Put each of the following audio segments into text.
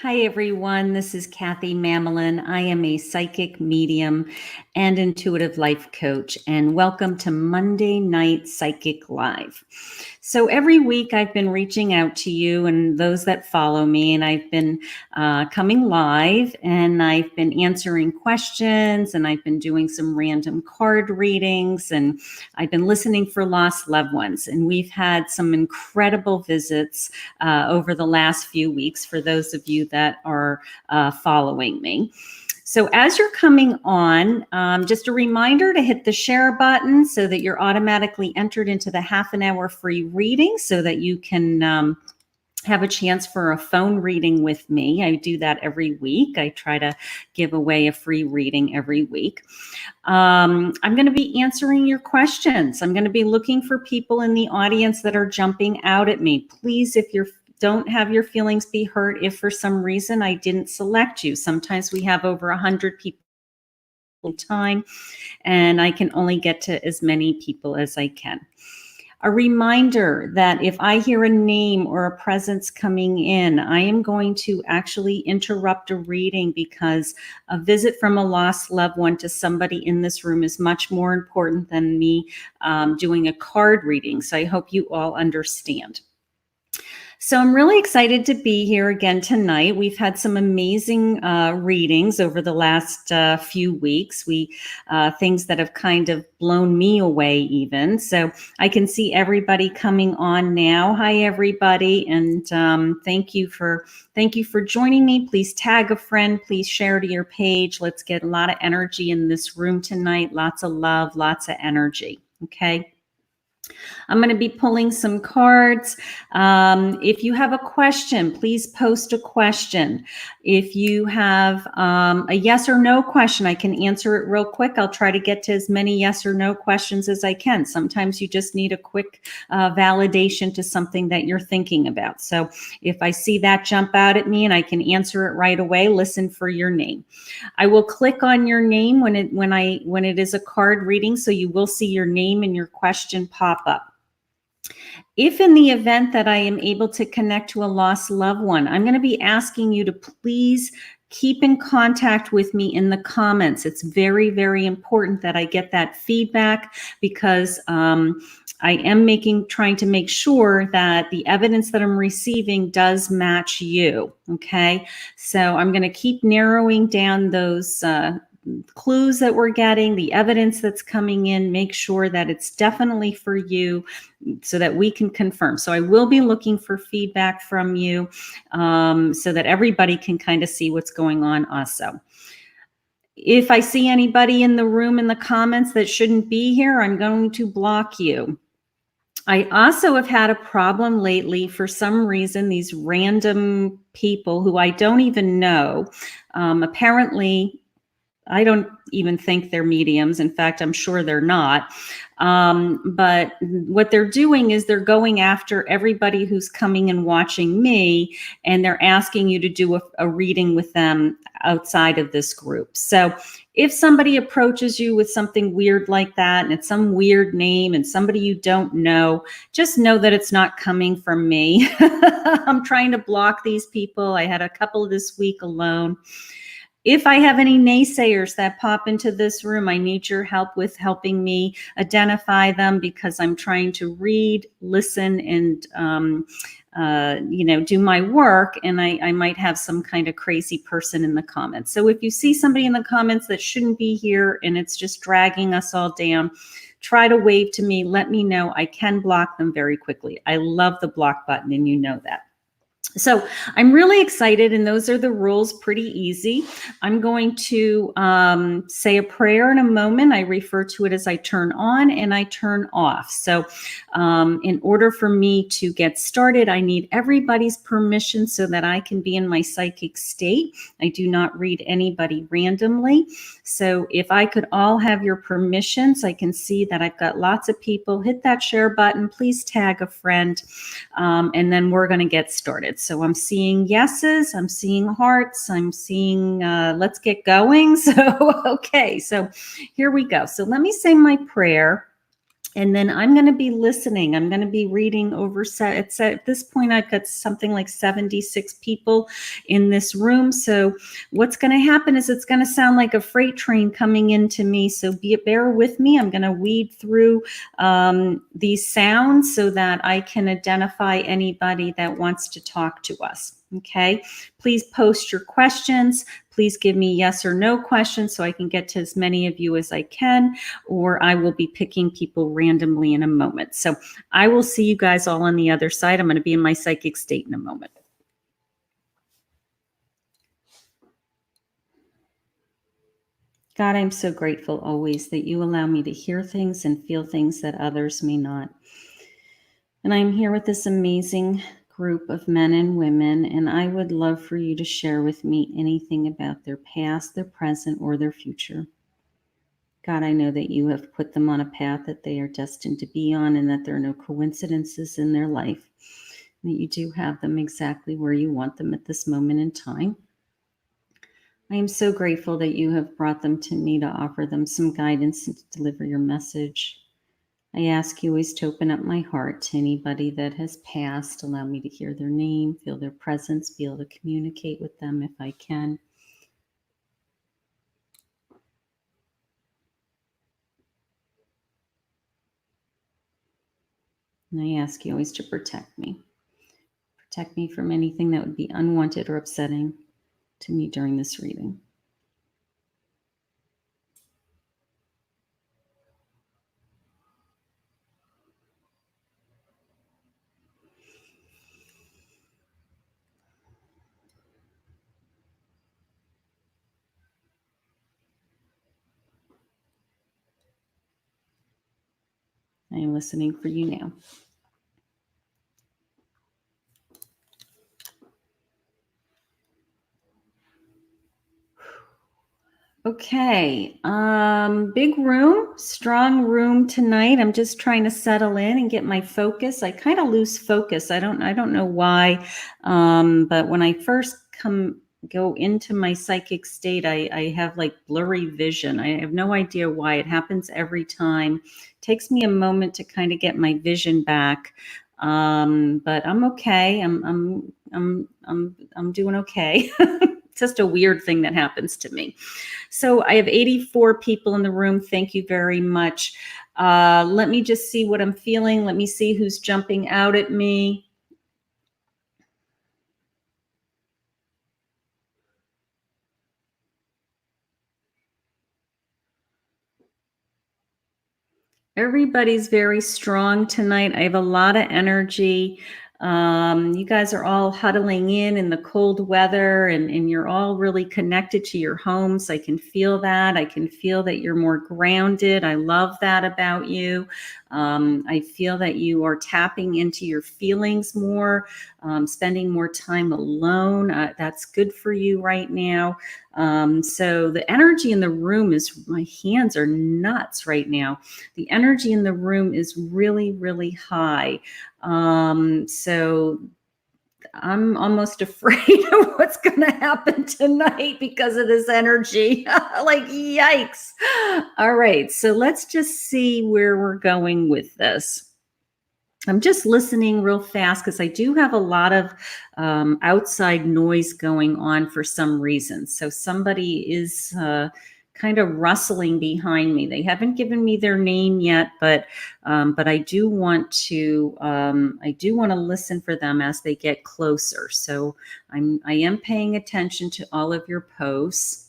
Hi, everyone. This is Kathy Mamolen. I am a psychic medium and intuitive life coach, and welcome to Monday Night Psychic Live. So every week I've been reaching out to you and those that follow me, and I've been coming live and I've been answering questions and I've been doing some random card readings and I've been listening for lost loved ones. And we've had some incredible visits over the last few weeks for those of you that are following me. So as you're coming on, just a reminder to hit the share button so that you're automatically entered into the half an hour free reading so that you can have a chance for a phone reading with me. I do that every week. I try to give away a free reading every week. I'm going to be answering your questions. I'm going to be looking for people in the audience that are jumping out at me. Please, if you're don't have your feelings be hurt if for some reason I didn't select you. Sometimes we have over 100 people at a time, and I can only get to as many people as I can. A reminder that if I hear a name or a presence coming in, I am going to actually interrupt a reading because a visit from a lost loved one to somebody in this room is much more important than me doing a card reading. So I hope you all understand. So I'm really excited to be here again tonight. We've had some amazing readings over the last few weeks. Things that have kind of blown me away even. So I can see everybody coming on now. Hi, everybody. And thank you for joining me. Please tag a friend. Please share to your page. Let's get a lot of energy in this room tonight. Lots of love, lots of energy. Okay. I'm going to be pulling some cards. If you have a question, please post a question. If you have a yes or no question, I can answer it real quick. I'll try to get to as many yes or no questions as I can. Sometimes you just need a quick validation to something that you're thinking about. So if I see that jump out at me and I can answer it right away, listen for your name. I will click on your name when it is a card reading, so you will see your name and your question pop up. If in the event that I am able to connect to a lost loved one, I'm going to be asking you to please keep in contact with me in the comments. It's very, very important that I get that feedback because I am trying to make sure that the evidence that I'm receiving does match you. Okay, so I'm going to keep narrowing down those clues that we're getting, the evidence that's coming in, make sure that it's definitely for you so that we can confirm. So I will be looking for feedback from you so that everybody can kind of see what's going on also. If I see anybody in the room in the comments that shouldn't be here, I'm going to block you. I also have had a problem lately. For some reason, these random people who I don't even know, apparently, I don't even think they're mediums. In fact, I'm sure they're not. But what they're doing is they're going after everybody who's coming and watching me, and they're asking you to do a reading with them outside of this group. So if somebody approaches you with something weird like that, and it's some weird name and somebody you don't know, just know that it's not coming from me. I'm trying to block these people. I had a couple this week alone. If I have any naysayers that pop into this room, I need your help with helping me identify them because I'm trying to read, listen, and do my work, and I might have some kind of crazy person in the comments. So if you see somebody in the comments that shouldn't be here and it's just dragging us all down, try to wave to me. Let me know. I can block them very quickly. I love the block button, and you know that. So I'm really excited, and those are the rules, pretty easy. I'm going to say a prayer in a moment. I refer to it as I turn on and I turn off. So in order for me to get started, I need everybody's permission so that I can be in my psychic state. I do not read anybody randomly. So if I could all have your permissions, I can see that I've got lots of people. Hit that share button. Please tag a friend, and then we're going to get started. So I'm seeing yeses, I'm seeing hearts, I'm seeing let's get going. So, okay, so here we go. So let me say my prayer. And then I'm going to be listening. I'm going to be reading over. At this point, I've got something like 76 people in this room. So what's going to happen is it's going to sound like a freight train coming into me. So bear with me. I'm going to weed through these sounds so that I can identify anybody that wants to talk to us. Okay, please post your questions. Please give me yes or no questions so I can get to as many of you as I can, or I will be picking people randomly in a moment. So I will see you guys all on the other side. I'm going to be in my psychic state in a moment. God, I'm so grateful always that you allow me to hear things and feel things that others may not. And I'm here with this amazing group of men and women, and I would love for you to share with me anything about their past, their present, or their future. God, I know that you have put them on a path that they are destined to be on, and that there are no coincidences in their life, that you do have them exactly where you want them at this moment in time. I am so grateful that you have brought them to me to offer them some guidance and to deliver your message. I ask you always to open up my heart to anybody that has passed. Allow me to hear their name, feel their presence, be able to communicate with them if I can. And I ask you always to protect me. Protect me from anything that would be unwanted or upsetting to me during this reading. I am listening for you now. Okay, big room, strong room tonight. I'm just trying to settle in and get my focus. I kind of lose focus. I don't know why, but when I first go into my psychic state, I have like blurry vision. I have no idea why. It happens every time. It takes me a moment to kind of get my vision back, but I'm okay. I'm doing okay. It's just a weird thing that happens to me. So I have 84 people in the room. Thank you very much. Let me just see what I'm feeling. Let me see who's jumping out at me. Everybody's very strong tonight. I have a lot of energy. You guys are all huddling in the cold weather, and you're all really connected to your homes. I can feel that. I can feel that you're more grounded. I love that about you. I feel that you are tapping into your feelings more, spending more time alone. That's good for you right now. So the energy in the room is, my hands are nuts right now. The energy in the room is really, really high. So I'm almost afraid of what's going to happen tonight because of this energy. Like, yikes. All right. So let's just see where we're going with this. I'm just listening real fast because I do have a lot of outside noise going on for some reason. So somebody is kind of rustling behind me. They haven't given me their name yet, but I do want to listen for them as they get closer. So I am paying attention to all of your posts.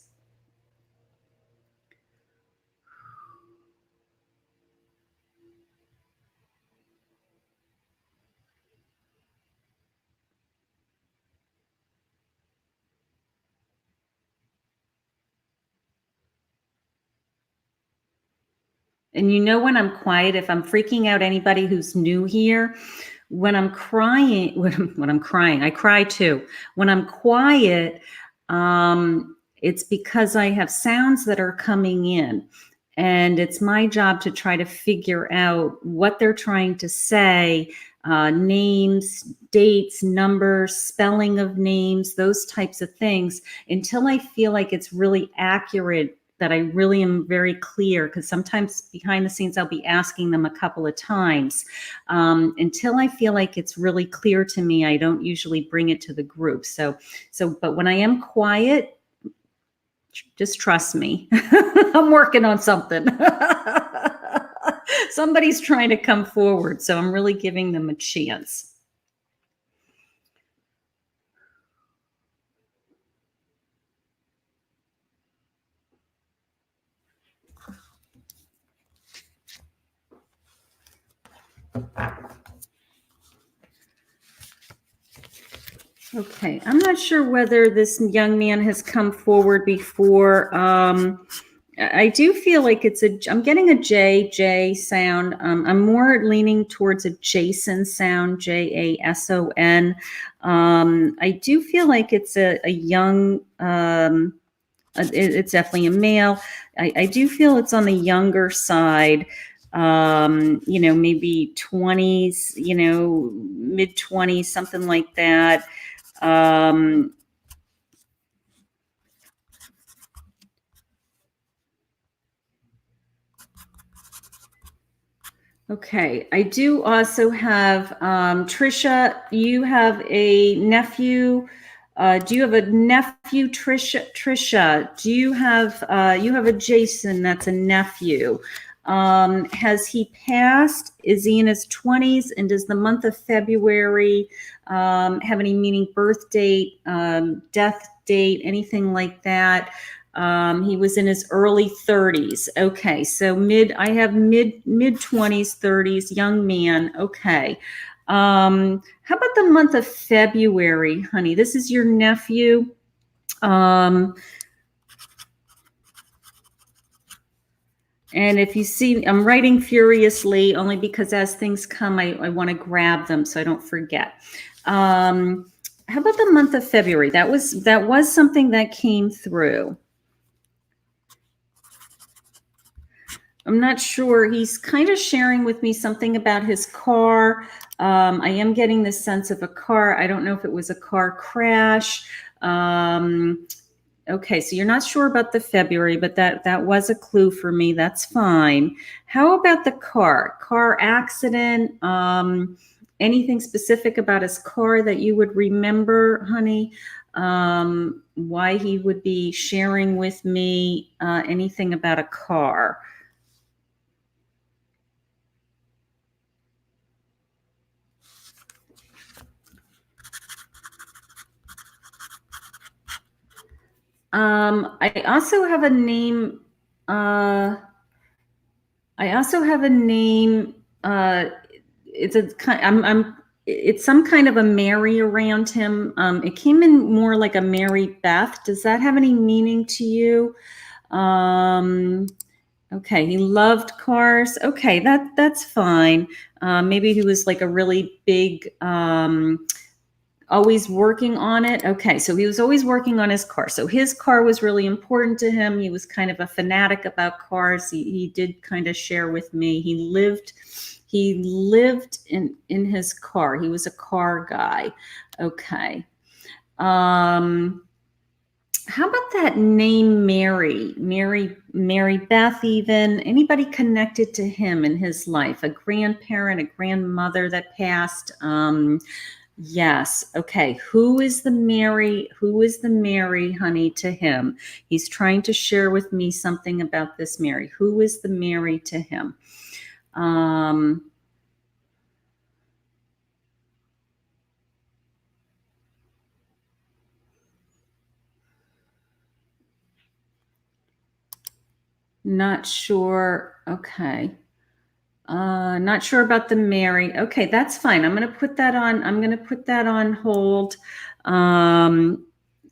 And you know when I'm quiet, if I'm freaking out anybody who's new here, when I'm crying, when I'm crying, I cry too. When I'm quiet, it's because I have sounds that are coming in. And it's my job to try to figure out what they're trying to say, names, dates, numbers, spelling of names, those types of things, until I feel like it's really accurate I really am very clear, because sometimes behind the scenes I'll be asking them a couple of times. Until I feel like it's really clear to me, I don't usually bring it to the group. But when I am quiet, just trust me. I'm working on something. Somebody's trying to come forward, so I'm really giving them a chance. Okay, I'm not sure whether this young man has come forward before. I do feel like I'm getting a J sound. I'm more leaning towards a Jason sound, Jason. I do feel like it's a young, it's definitely a male. I do feel it's on the younger side, maybe 20s, mid 20s, something like that. Okay, I do also have Trisha. You have a nephew. Do you have a nephew, Trisha? Trisha, do you have a Jason? That's a nephew. Has he passed? Is he in his 20s? And does the month of February have any meaning? Birth date, death date, anything like that? He was in his early 30s. Okay, so I have mid 20s, 30s, young man. Okay. How about the month of February, honey? This is your nephew. And if you see, I'm writing furiously only because as things come, I want to grab them so I don't forget. How about the month of February? That was something that came through. I'm not sure. He's kind of sharing with me something about his car. I am getting this sense of a car. I don't know if it was a car crash. Okay, so you're not sure about the February, but that was a clue for me. That's fine. How about the car accident? Anything specific about his car that you would remember, honey? Why he would be sharing with me anything about a car? I also have a name. It's a kind. It's some kind of a Mary around him. It came in more like a Mary Beth. Does that have any meaning to you? Okay, he loved cars. Okay, that's fine. Maybe he was like a really big. Always working on it. Okay, so he was always working on his car. So his car was really important to him. He was kind of a fanatic about cars. He did kind of share with me. He lived in his car. He was a car guy. Okay. How about that name Mary Beth? Even anybody connected to him in his life? A grandparent, a grandmother that passed? Yes. Okay. Who is the Mary, honey, to him? He's trying to share with me something about this Mary. Who is the Mary to him? Not sure. Okay. Not sure about the Mary. Okay, that's fine. I'm going to put that on hold.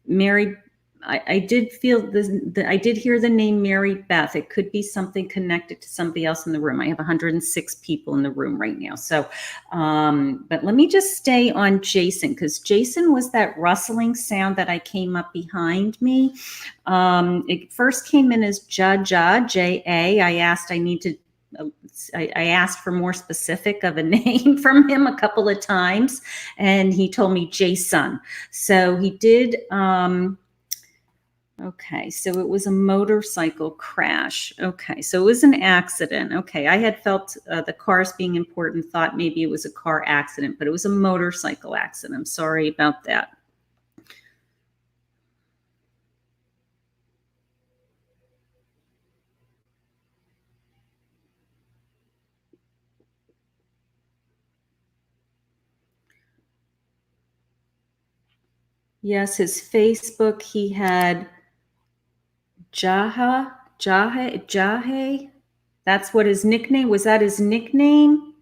Mary, I did feel I did hear the name Mary Beth. It could be something connected to somebody else in the room. I have 106 people in the room right now. So, but let me just stay on Jason, because Jason was that rustling sound that I came up behind me. It first came in as J-A. I asked for more specific of a name from him a couple of times, and he told me Jason. So he did. Okay, so it was a motorcycle crash. Okay, so it was an accident. Okay, I had felt the cars being important, thought maybe it was a car accident, but it was a motorcycle accident. I'm sorry about that. Yes, his Facebook, he had Jahe. That's what his nickname was. That his nickname?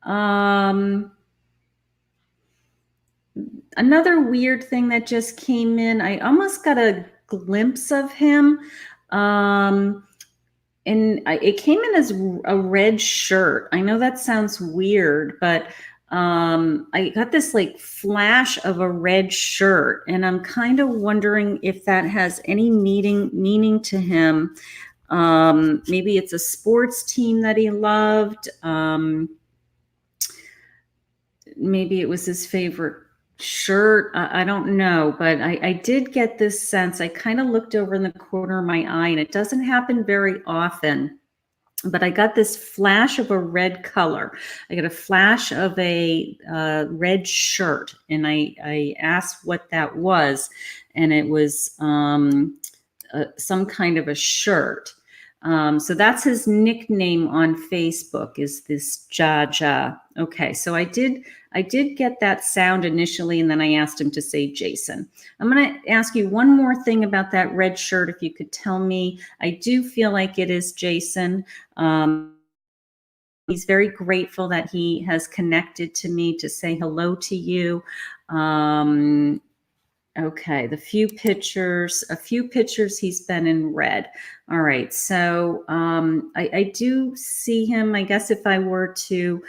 Um, Another weird thing that just came in. I almost got a glimpse of him. Um, it came in as a red shirt. I know that sounds weird, but I got this like flash of a red shirt, and I'm kind of wondering if that has any meaning to him. Maybe it's a sports team that he loved. Maybe it was his favorite shirt. I don't know, but I did get this sense. I kind of looked over in the corner of my eye, and it doesn't happen very often, but I got this flash of a red color. I got a flash of a red shirt, and I asked what that was, and it was some kind of a shirt. So that's his nickname on Facebook, is this Jaja. Okay, so I did get that sound initially, and then I asked him to say Jason. I'm going to ask you one more thing about that red shirt. If you could tell me, I do feel like it is Jason. He's very grateful that he has connected to me to say hello to you. Okay, a few pictures he's been in red. All right, so I do see him. I guess if I were to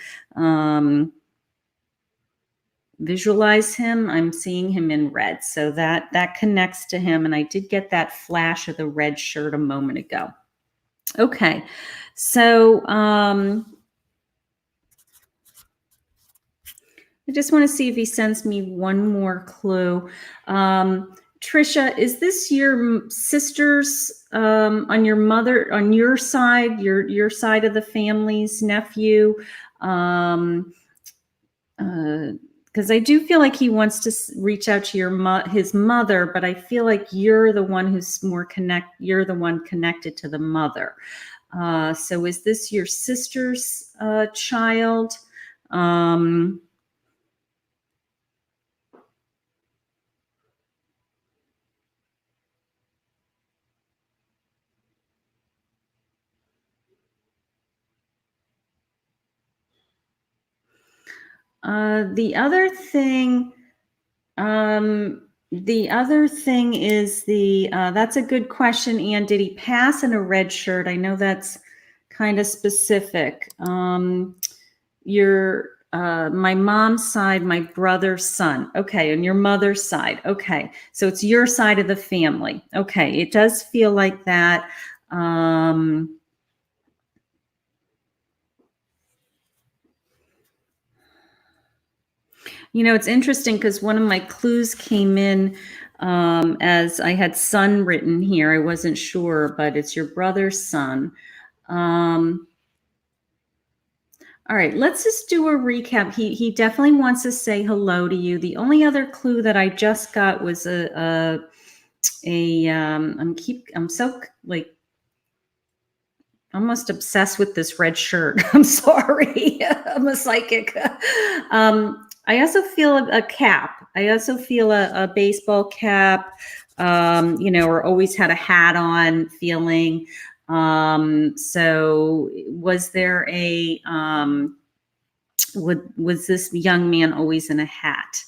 visualize him, I'm seeing him in red. So that connects to him, and I did get that flash of the red shirt a moment ago. Okay, so I just want to see if he sends me one more clue. Trisha, is this your sisters on your side, your side of the family's nephew? Because I do feel like he wants to reach out to his mother, but I feel like you're the one you're the one connected to the mother. So is this your sister's child? The other thing, is that's a good question, Ann. Did he pass in a red shirt? I know that's kind of specific. My mom's side, my brother's son. Okay, and your mother's side. Okay, so it's your side of the family. Okay, it does feel like that. It's interesting because one of my clues came in as I had son written here. I wasn't sure, but it's your brother's son. All right, let's just do a recap. He definitely wants to say hello to you. The only other clue that I just got was I'm so like almost obsessed with this red shirt. I'm sorry. I'm a psychic. I also feel a cap. I also feel a baseball cap, or always had a hat on feeling. So was there was this young man always in a hat?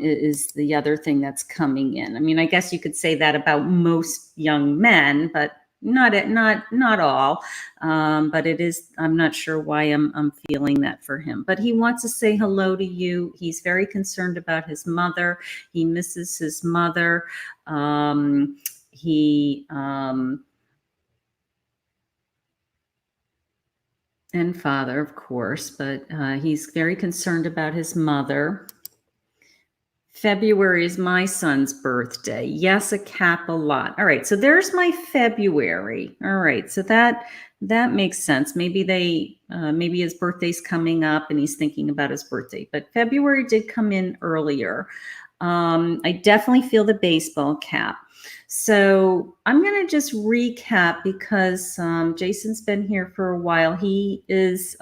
Is the other thing that's coming in. I mean, I guess you could say that about most young men, but not all. But it is. I'm not sure why I'm feeling that for him. But he wants to say hello to you. He's very concerned about his mother. He misses his mother. He and father, of course, but he's very concerned about his mother. February is my son's birthday. Yes, a cap a lot. All right, so there's my February. All right, so that makes sense. Maybe his birthday's coming up and he's thinking about his birthday. But February did come in earlier. I definitely feel the baseball cap. So I'm going to just recap because Jason's been here for a while. He is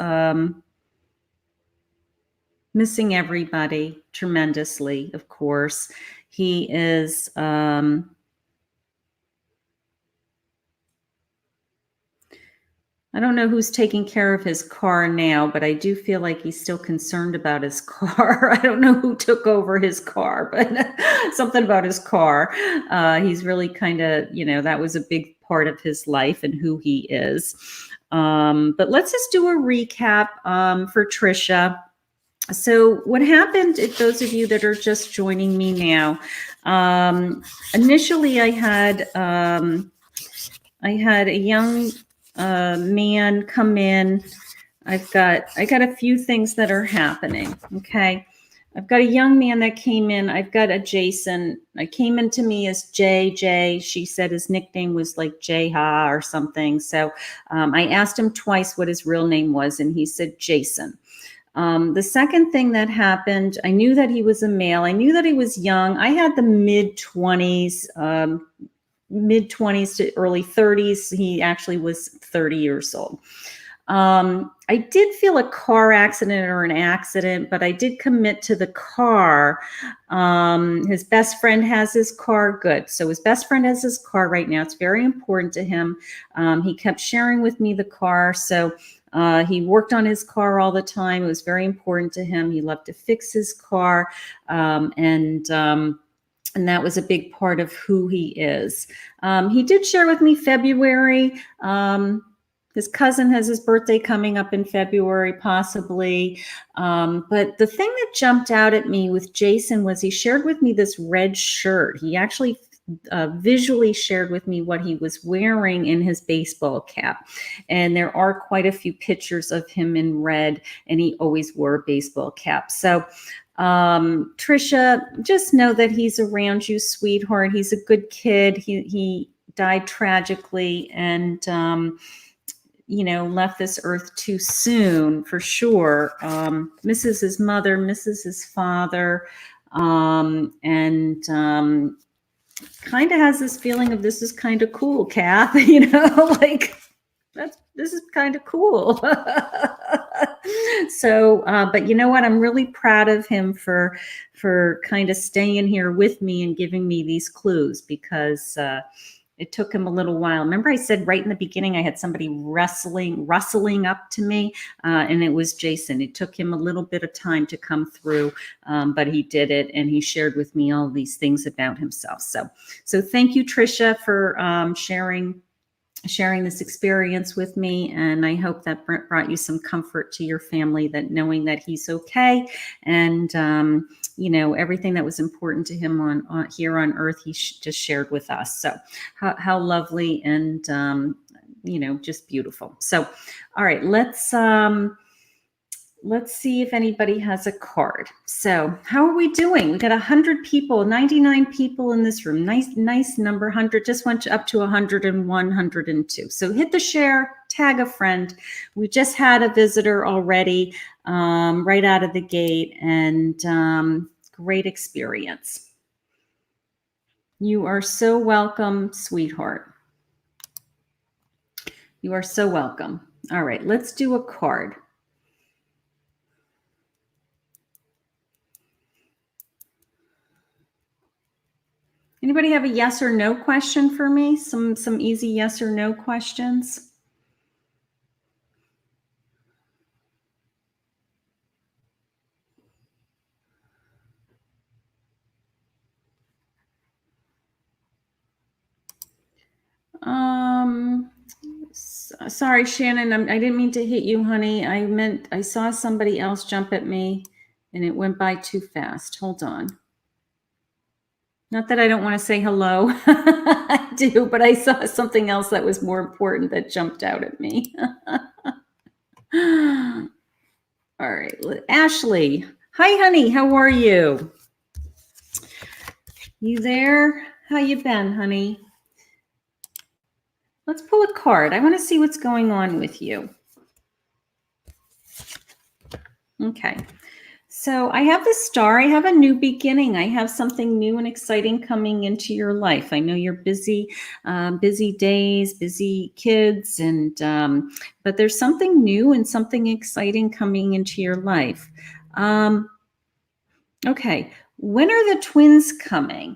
missing everybody tremendously, of course. He is I don't know who's taking care of his car now, but I do feel like he's still concerned about his car. I don't know who took over his car, but something about his car. He's really kind of, that was a big part of his life and who he is. But let's just do a recap for Trisha. So what happened, if those of you that are just joining me now, initially I had a young man come in. I got a few things that are happening. Okay. I've got a young man that came in. I've got a Jason. I came into me as JJ. She said his nickname was like Jha or something. So I asked him twice what his real name was, and he said Jason. The second thing that happened, I knew that he was a male. I knew that he was young. I had the mid-20s to early 30s. He actually was 30 years old. I did feel a car accident or an accident, but I did commit to the car. His best friend has his car. Good. So his best friend has his car right now. It's very important to him. He kept sharing with me the car. So he worked on his car all the time. It was very important to him. He loved to fix his car. And that was a big part of who he is. He did share with me February. His cousin has his birthday coming up in February, possibly. But the thing that jumped out at me with Jason was he shared with me this red shirt. He actually visually shared with me what he was wearing in his baseball cap. And there are quite a few pictures of him in red, and he always wore a baseball cap. So Trisha, just know that he's around you, sweetheart. He's a good kid. He died tragically and left this earth too soon, for sure. Misses his mother, misses his father, and kind of has this feeling of this is kind of cool, Kath, like this is kind of cool. So, but you know what? I'm really proud of him for kind of staying here with me and giving me these clues, because it took him a little while. Remember I said right in the beginning, I had somebody rustling up to me, and it was Jason. It took him a little bit of time to come through, but he did it, and he shared with me all these things about himself. So thank you, Trisha, for sharing this experience with me. And I hope that brought you some comfort to your family, that knowing that he's okay, and everything that was important to him on here on earth, he just shared with us. So how lovely, and just beautiful. So all right, let's see if anybody has a card. So how are we doing? We got 100 people, 99 people in this room. Nice number. 100 just went up to 101, 102. So hit the share, tag a friend. We just had a visitor already, right out of the gate, and great experience. You are so welcome, sweetheart. You are so welcome. All right, let's do a card. Anybody have a yes or no question for me? Some easy yes or no questions? Sorry, Shannon, I didn't mean to hit you, honey. I saw somebody else jump at me and it went by too fast. Hold on. Not that I don't want to say hello. I do, but I saw something else that was more important that jumped out at me. All right, Ashley. Hi, honey. How are you? You there? How you been, honey? Let's pull a card. I want to see what's going on with you. Okay. So I have the star. I have a new beginning. I have something new and exciting coming into your life. I know you're busy, busy days, busy kids, and but there's something new and something exciting coming into your life. Um, Okay. When are the twins coming?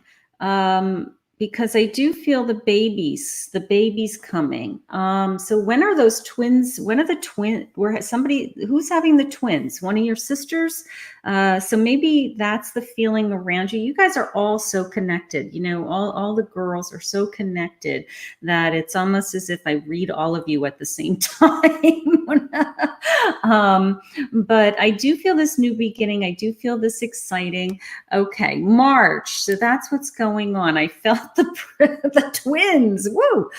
Because I do feel the babies coming. So when are those twins? When are the twin? Where somebody who's having the twins? One of your sisters? So maybe that's the feeling around you. You guys are all so connected. You know, all the girls are so connected that it's almost as if I read all of you at the same time. But I do feel this new beginning. I do feel this exciting. Okay, March. So that's what's going on. I felt the twins. Woo!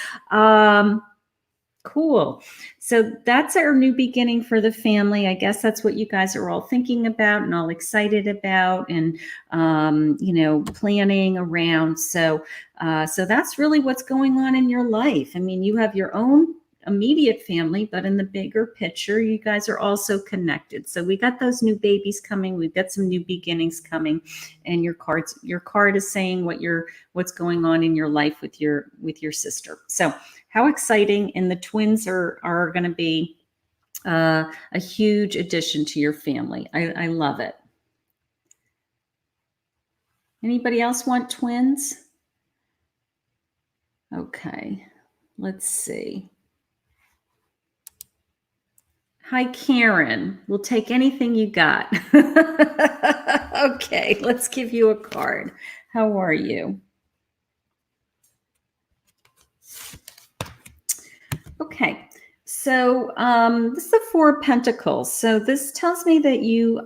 Cool. So that's our new beginning for the family. I guess that's what you guys are all thinking about and all excited about, and planning around. So that's really what's going on in your life. I mean, you have your own immediate family, but in the bigger picture, you guys are also connected. So we got those new babies coming. We've got some new beginnings coming, and your card is saying what's going on in your life with your sister. So how exciting! And the twins are going to be a huge addition to your family. I love it. Anybody else want twins? Okay, let's see. Hi, Karen. We'll take anything you got. Okay, let's give you a card. How are you? Okay, so this is the Four of Pentacles. So this tells me that you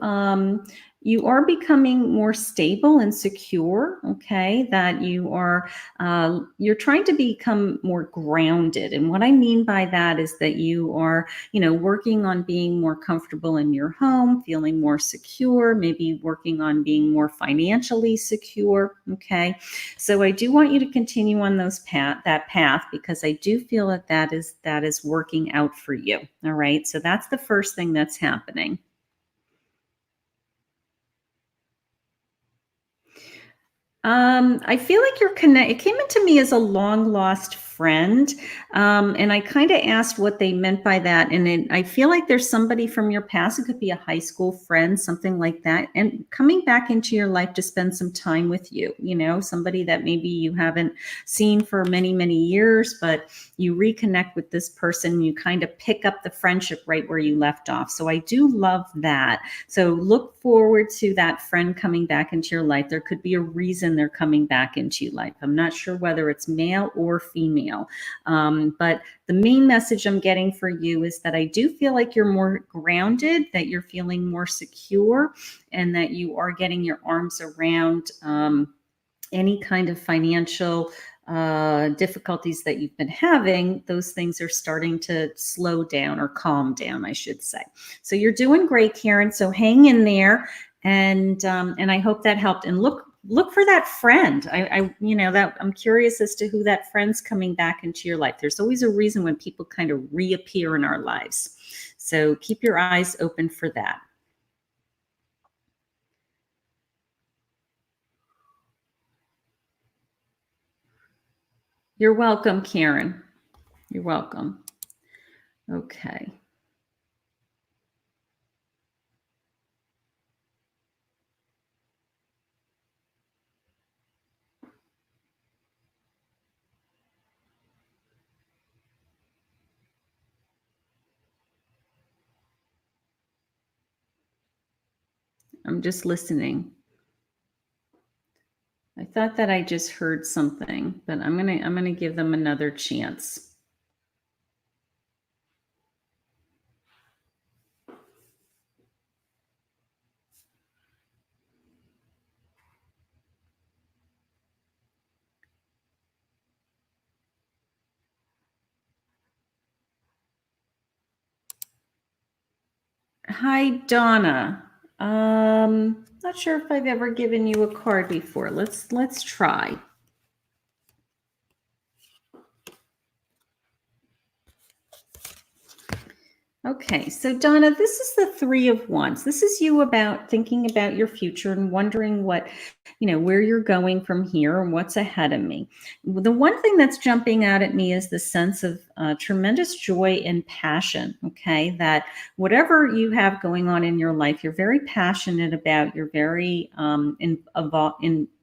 are becoming more stable and secure. Okay, that you're trying to become more grounded, and what I mean by that is that you are working on being more comfortable in your home, feeling more secure, maybe working on being more financially secure. Okay, so I do want you to continue on that path, because I do feel that is working out for you. All right. So that's the first thing that's happening. I feel like it came into me as a long lost friend. And I kind of asked what they meant by that. And I feel like there's somebody from your past. It could be a high school friend, something like that. And coming back into your life to spend some time with you, somebody that maybe you haven't seen for many, many years, but you reconnect with this person, you kind of pick up the friendship right where you left off. So I do love that. So look forward to that friend coming back into your life. There could be a reason they're coming back into your life. I'm not sure whether it's male or female, but the main message I'm getting for you is that I do feel like you're more grounded, that you're feeling more secure, and that you are getting your arms around any kind of financial difficulties that you've been having. Those things are starting to slow down, or calm down, I should say. So you're doing great, Karen. So hang in there, and I hope that helped. And look for that friend. That I'm curious as to who that friend's coming back into your life. There's always a reason when people kind of reappear in our lives. So keep your eyes open for that. You're welcome, Karen. You're welcome. Okay. I'm just listening. I thought that I just heard something, but I'm gonna give them another chance. Hi, Donna. Not sure if I've ever given you a card before. Let's try. Okay, so Donna, this is the Three of Wands. This is you about thinking about your future and wondering what, where you're going from here and what's ahead of me. The one thing that's jumping out at me is the sense of tremendous joy and passion. Okay, that whatever you have going on in your life, you're very passionate about, you're very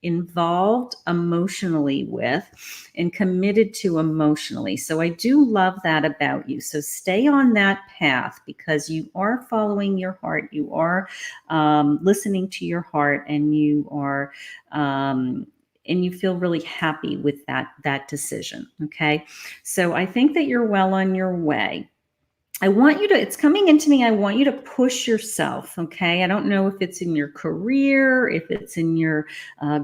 involved emotionally with and committed to emotionally. So I do love that about you. So stay on that path because you are following your heart. You are listening to your heart, and you are and you feel really happy with that decision. Okay, so I think that you're well on your way. I want you to, it's coming into me, I want you to push yourself, okay? I don't know if it's in your career, if it's in your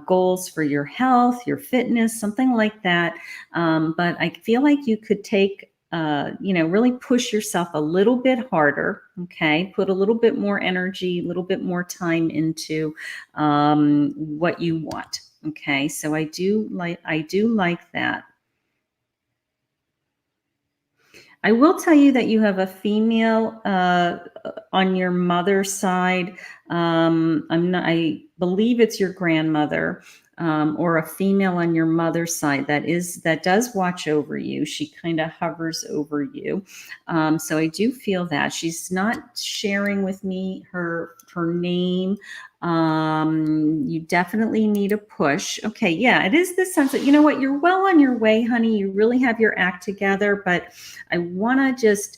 goals for your health, your fitness, something like that. But I feel like you could take, really push yourself a little bit harder, okay? Put a little bit more energy, a little bit more time into what you want, okay? So I do like that. I will tell you that you have a female on your mother's side. I believe it's your grandmother, or a female on your mother's side that does watch over you. She kind of hovers over you. So I do feel that she's not sharing with me her name. You definitely need a push. Okay, yeah, it is this sense that, you know what, you're well on your way, honey. You really have your act together, but I want to just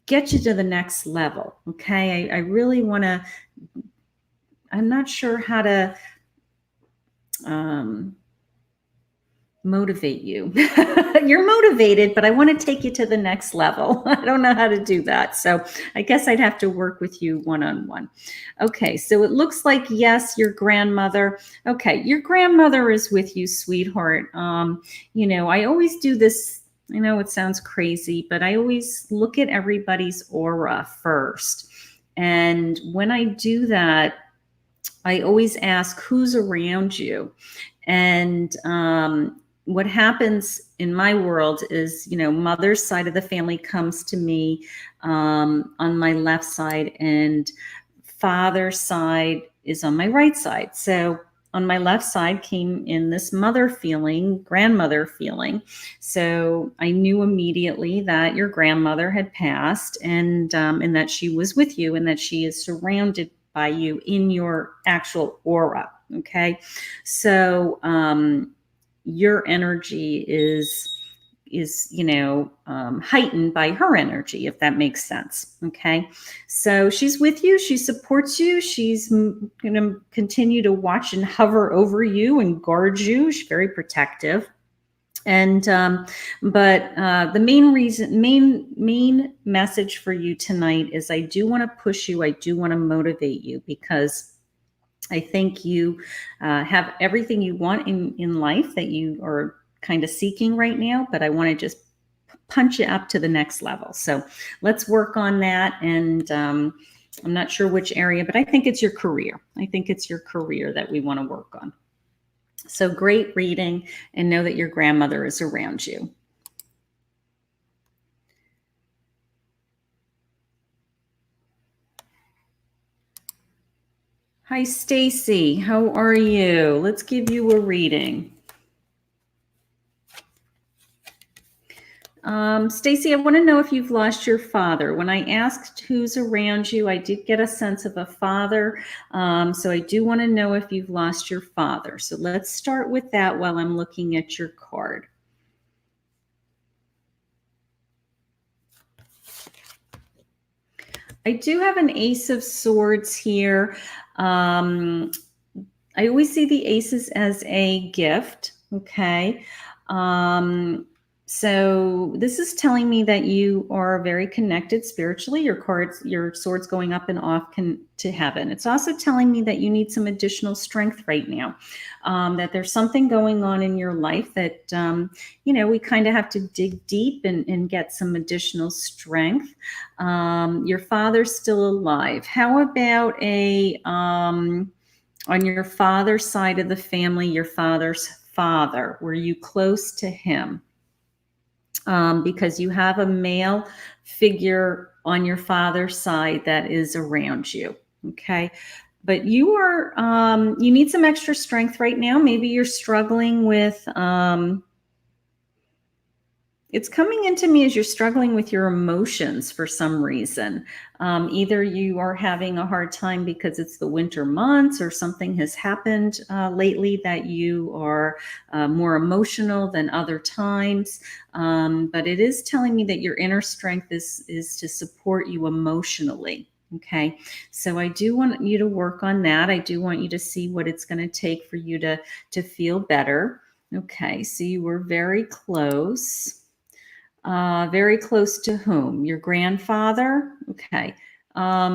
get you to the next level. Okay, I really want to. I'm not sure how to motivate you. You're motivated, but I want to take you to the next level. I don't know how to do that. So I guess I'd have to work with you one-on-one. Okay, so it looks like, yes, your grandmother. Okay, your grandmother is with you, sweetheart. I always do this. I know it sounds crazy, but I always look at everybody's aura first. And when I do that, I always ask who's around you. And what happens in my world is, mother's side of the family comes to me on my left side, and father's side is on my right side. So on my left side came in this mother feeling, grandmother feeling. So I knew immediately that your grandmother had passed, and that she was with you, and that she is surrounded by you in your actual aura. Okay, so your energy is heightened by her energy, if that makes sense. Okay, so she's with you, she supports you, she's going to continue to watch and hover over you and guard you. She's very protective. And but the main message for you tonight is, I do want to push you, I do want to motivate you, because I think you have everything you want in life that you are kind of seeking right now, but I want to just punch you up to the next level. So let's work on that. And I'm not sure which area, but I think it's your career. I think it's your career that we want to work on. So great reading, and know that your grandmother is around you. Hi, Stacy. How are you? Let's give you a reading. Stacy, I want to know if you've lost your father. When I asked who's around you, I did get a sense of a father. So I do want to know if you've lost your father. So let's start with that while I'm looking at your card. I do have an Ace of Swords here. I always see the aces as a gift. Okay. So this is telling me that you are very connected spiritually. Your sword's going up and off to heaven. It's also telling me that you need some additional strength right now. That there's something going on in your life that we kind of have to dig deep and get some additional strength. Your father's still alive. How about on your father's side of the family, your father's father? Were you close to him? Because you have a male figure on your father's side that is around you. Okay. But you need some extra strength right now. Maybe you're struggling with, it's coming into me as you're struggling with your emotions for some reason. Either you are having a hard time because it's the winter months or something has happened lately that you are more emotional than other times. But it is telling me that your inner strength is to support you emotionally. Okay, so I do want you to work on that. I do want you to see what it's going to take for you to feel better. Okay, so you were very close. Very close to whom? Your grandfather? Okay.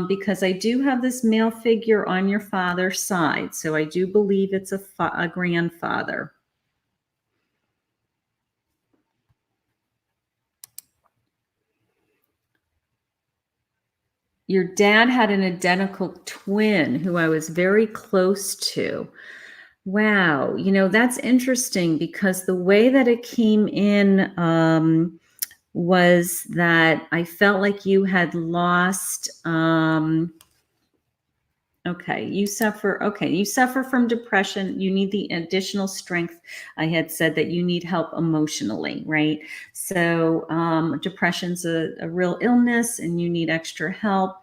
Because I do have this male figure on your father's side. So I do believe it's a grandfather. Your dad had an identical twin who I was very close to. Wow. That's interesting because the way that it came in, was that I felt like you had lost, you suffer from depression. You need the additional strength. I had said that you need help emotionally, right? So depression's a real illness and you need extra help.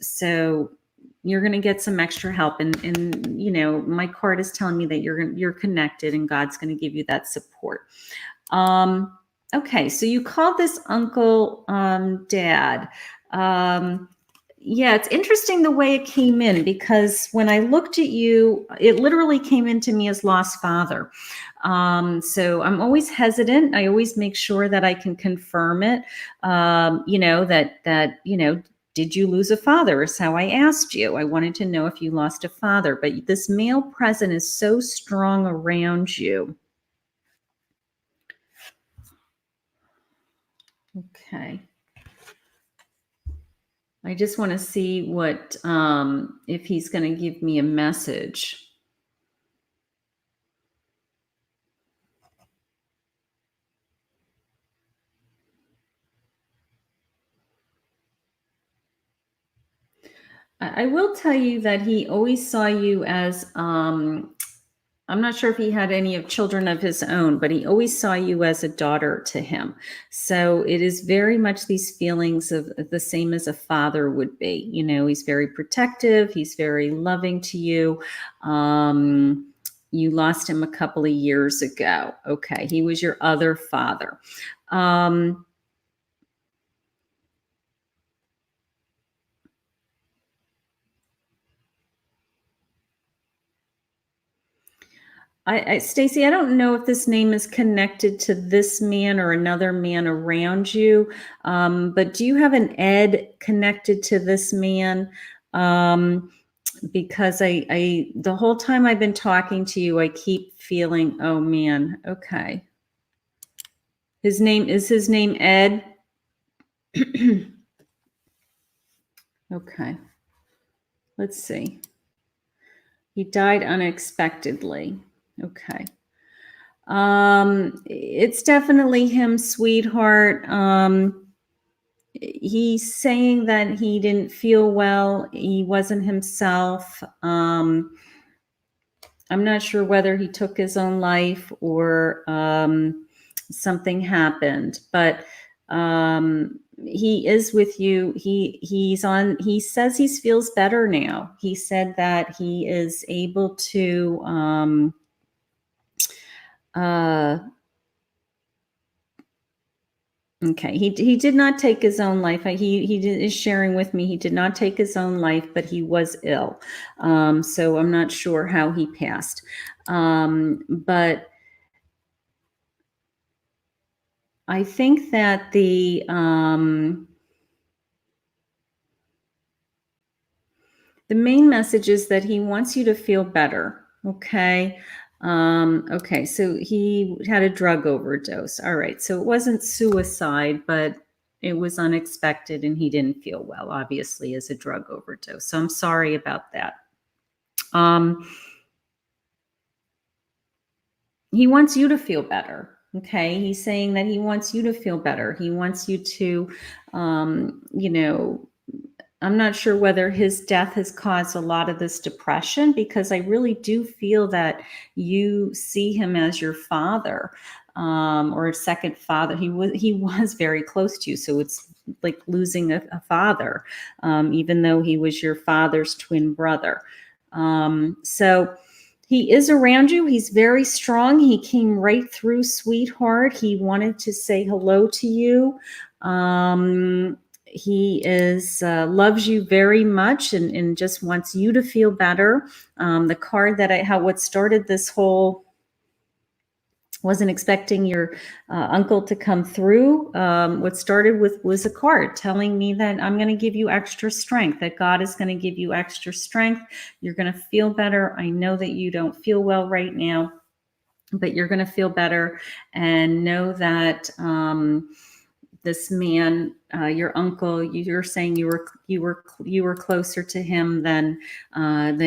So you're going to get some extra help, and my card is telling me that you're connected and God's going to give you that support. Okay, so you called this uncle dad. Yeah, it's interesting the way it came in, because when I looked at you, it literally came into me as lost father. So I'm always hesitant. I always make sure that I can confirm it. Did you lose a father is how I asked you. I wanted to know if you lost a father, but this male presence is so strong around you. Okay. I just want to see what, if he's going to give me a message. I will tell you that he always saw you as, I'm not sure if he had any of children of his own, but he always saw you as a daughter to him. So it is very much these feelings of the same as a father would be. He's very protective. He's very loving to you. You lost him a couple of years ago. Okay. He was your other father. Stacy, I don't know if this name is connected to this man or another man around you, but do you have an Ed connected to this man? Because the whole time I've been talking to you, I keep feeling, oh man, okay. His name Ed? Okay. Let's see. He died unexpectedly. Okay. It's definitely him, sweetheart. He's saying that he didn't feel well. He wasn't himself. I'm not sure whether he took his own life or something happened, but he is with you. He says he feels better now. He said that he is able to okay, he did not take his own life. Is sharing with me he did not take his own life, but he was ill. So I'm not sure how he passed. But I think that the main message is that he wants you to feel better. Okay. Okay. So he had a drug overdose. All right. So it wasn't suicide, but it was unexpected and he didn't feel well, obviously, as a drug overdose. So I'm sorry about that. Um, he wants you to feel better. Okay. He's saying that he wants you to feel better. He wants you to, you know, I'm not sure whether his death has caused a lot of this depression, because I really do feel that you see him as your father, or a second father. He was very close to you, so it's like losing a father, even though he was your father's twin brother. So he is around you. He's very strong. He came right through, sweetheart. He wanted to say hello to you. He is loves you very much, and just wants you to feel better. The card that what started this whole, wasn't expecting your uncle to come through. What started with was a card telling me that I'm going to give you extra strength, that God is going to give you extra strength. You're going to feel better. I know that you don't feel well right now, but you're going to feel better, and know that this man, your uncle, you're saying you were closer to him than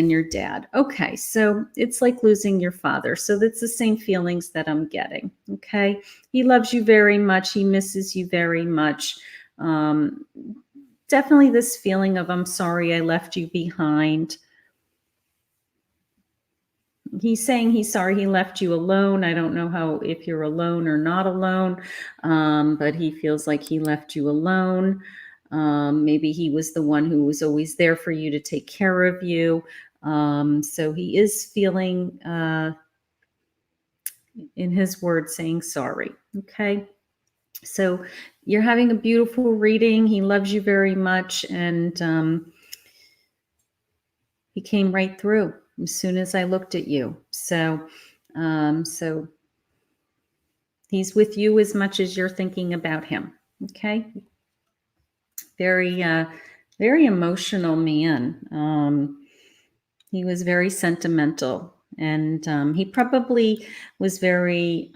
your dad. Okay, so it's like losing your father. So that's the same feelings that I'm getting. Okay, he loves you very much. He misses you very much. Definitely this feeling of, I'm sorry I left you behind. He's saying he's sorry he left you alone. I don't know if you're alone or not alone, but he feels like he left you alone. Maybe he was the one who was always there for you, to take care of you. So he is feeling, in his words, saying sorry. Okay. So you're having a beautiful reading. He loves you very much. And he came right through as soon as I looked at you. So he's with you as much as you're thinking about him. Okay. Very, very emotional man. He was very sentimental, and he probably was very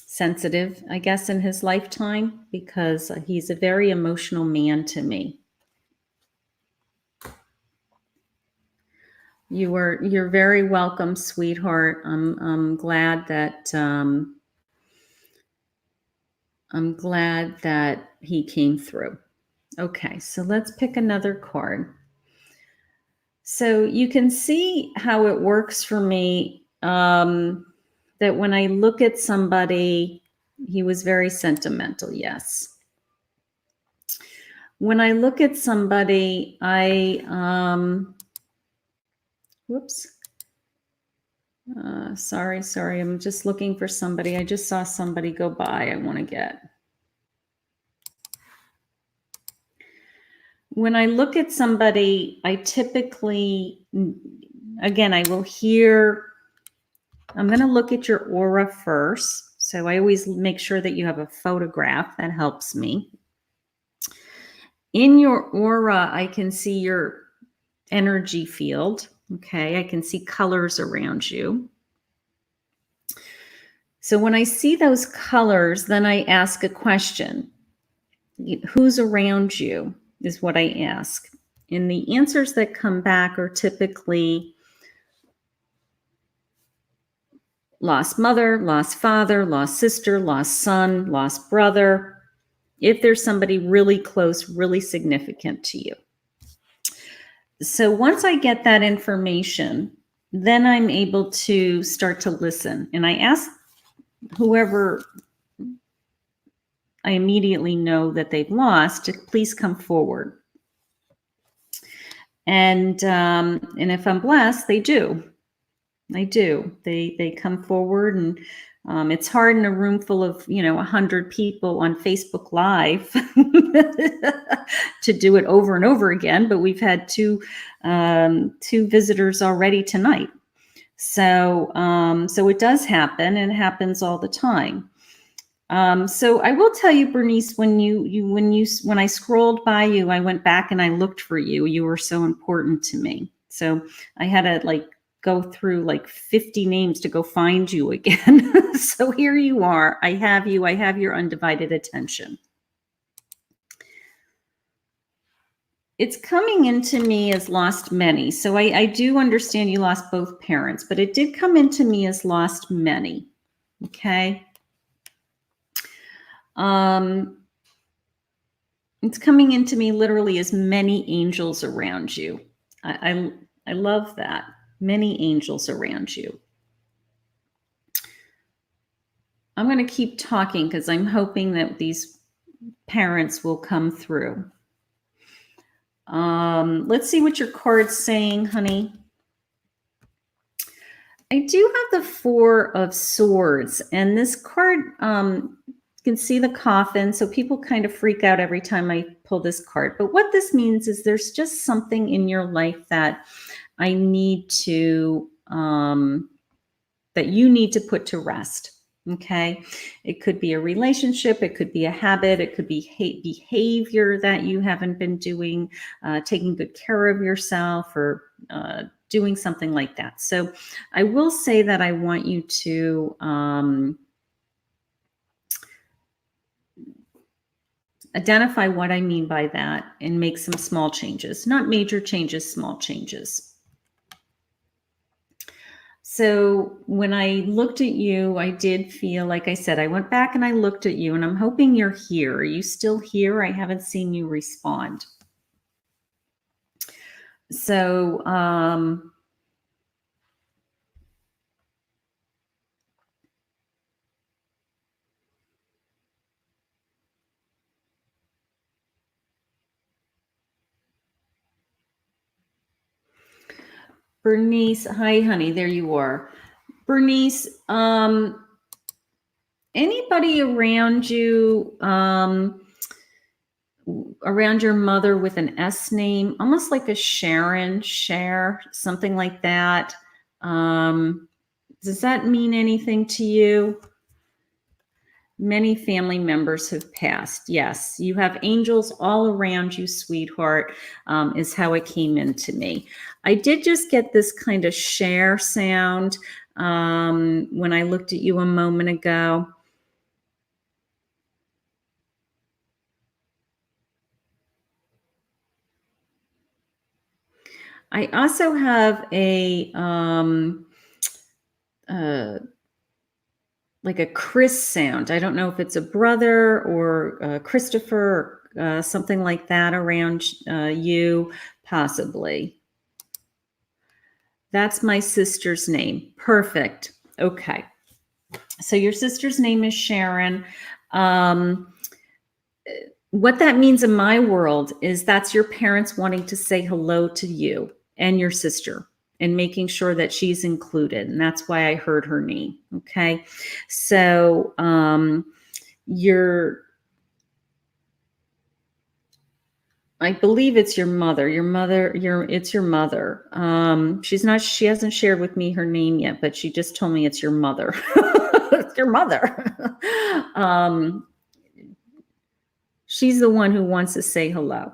sensitive, I guess, in his lifetime, because he's a very emotional man to me. You're very welcome, sweetheart. I'm glad that he came through. Okay, so let's pick another card. So you can see how it works for me, that when I look at somebody, he was very sentimental, yes. When I look at somebody, whoops. Sorry, I'm just looking for somebody. I just saw somebody go by I want to get. When I look at somebody, I typically, again, I will hear, I'm going to look at your aura first. So I always make sure that you have a photograph. That helps me. In your aura, I can see your energy field. Okay, I can see colors around you. So when I see those colors, then I ask a question. Who's around you is what I ask. And the answers that come back are typically lost mother, lost father, lost sister, lost son, lost brother. If there's somebody really close, really significant to you. So once I get that information, then I'm able to start to listen. And I ask whoever I immediately know that they've lost to please come forward. And if I'm blessed, they do. They come forward, and it's hard in a room full of 100 people on Facebook Live to do it over and over again. But we've had two visitors already tonight. So it does happen, and it happens all the time. So I will tell you, Bernice, when I scrolled by you, I went back and I looked for you. You were so important to me. So I had to like go through like 50 names to go find you again. So here you are. I have you. I have your undivided attention. It's coming into me as lost many. So I do understand you lost both parents, but it did come into me as lost many. Okay. Um, it's coming into me literally as many angels around you. I love that. Many angels around you. I'm going to keep talking because I'm hoping that these parents will come through. Let's see what your card's saying, honey. I do have the Four of Swords, and this card, you can see the coffin, so people kind of freak out every time I pull this card. But what this means is there's just something in your life that I need to, that you need to put to rest. Okay. It could be a relationship. It could be a habit. It could be behavior that you haven't been doing, taking good care of yourself, or doing something like that. So I will say that I want you to identify what I mean by that and make some small changes, not major changes, small changes. So when I looked at you, I did feel, like I said, I went back and I looked at you, and I'm hoping you're here. Are you still here? I haven't seen you respond. So, Bernice, hi, honey. There you are. Bernice, anybody around you, around your mother with an S name, almost like a Sharon, Cher, something like that. Does that mean anything to you? Many family members have passed. Yes, you have angels all around you, sweetheart, is how it came into me. I did just get this kind of share sound when I looked at you a moment ago. I also have a like a Chris sound. I don't know if it's a brother or Christopher, or something like that around you, possibly. That's my sister's name. Perfect. Okay. So your sister's name is Sharon. What that means in my world is that's your parents wanting to say hello to you and your sister and making sure that she's included. And that's why I heard her name. Okay. So I believe it's your mother. It's your mother. She hasn't shared with me her name yet, but she just told me it's your mother. It's your mother. She's the one who wants to say hello.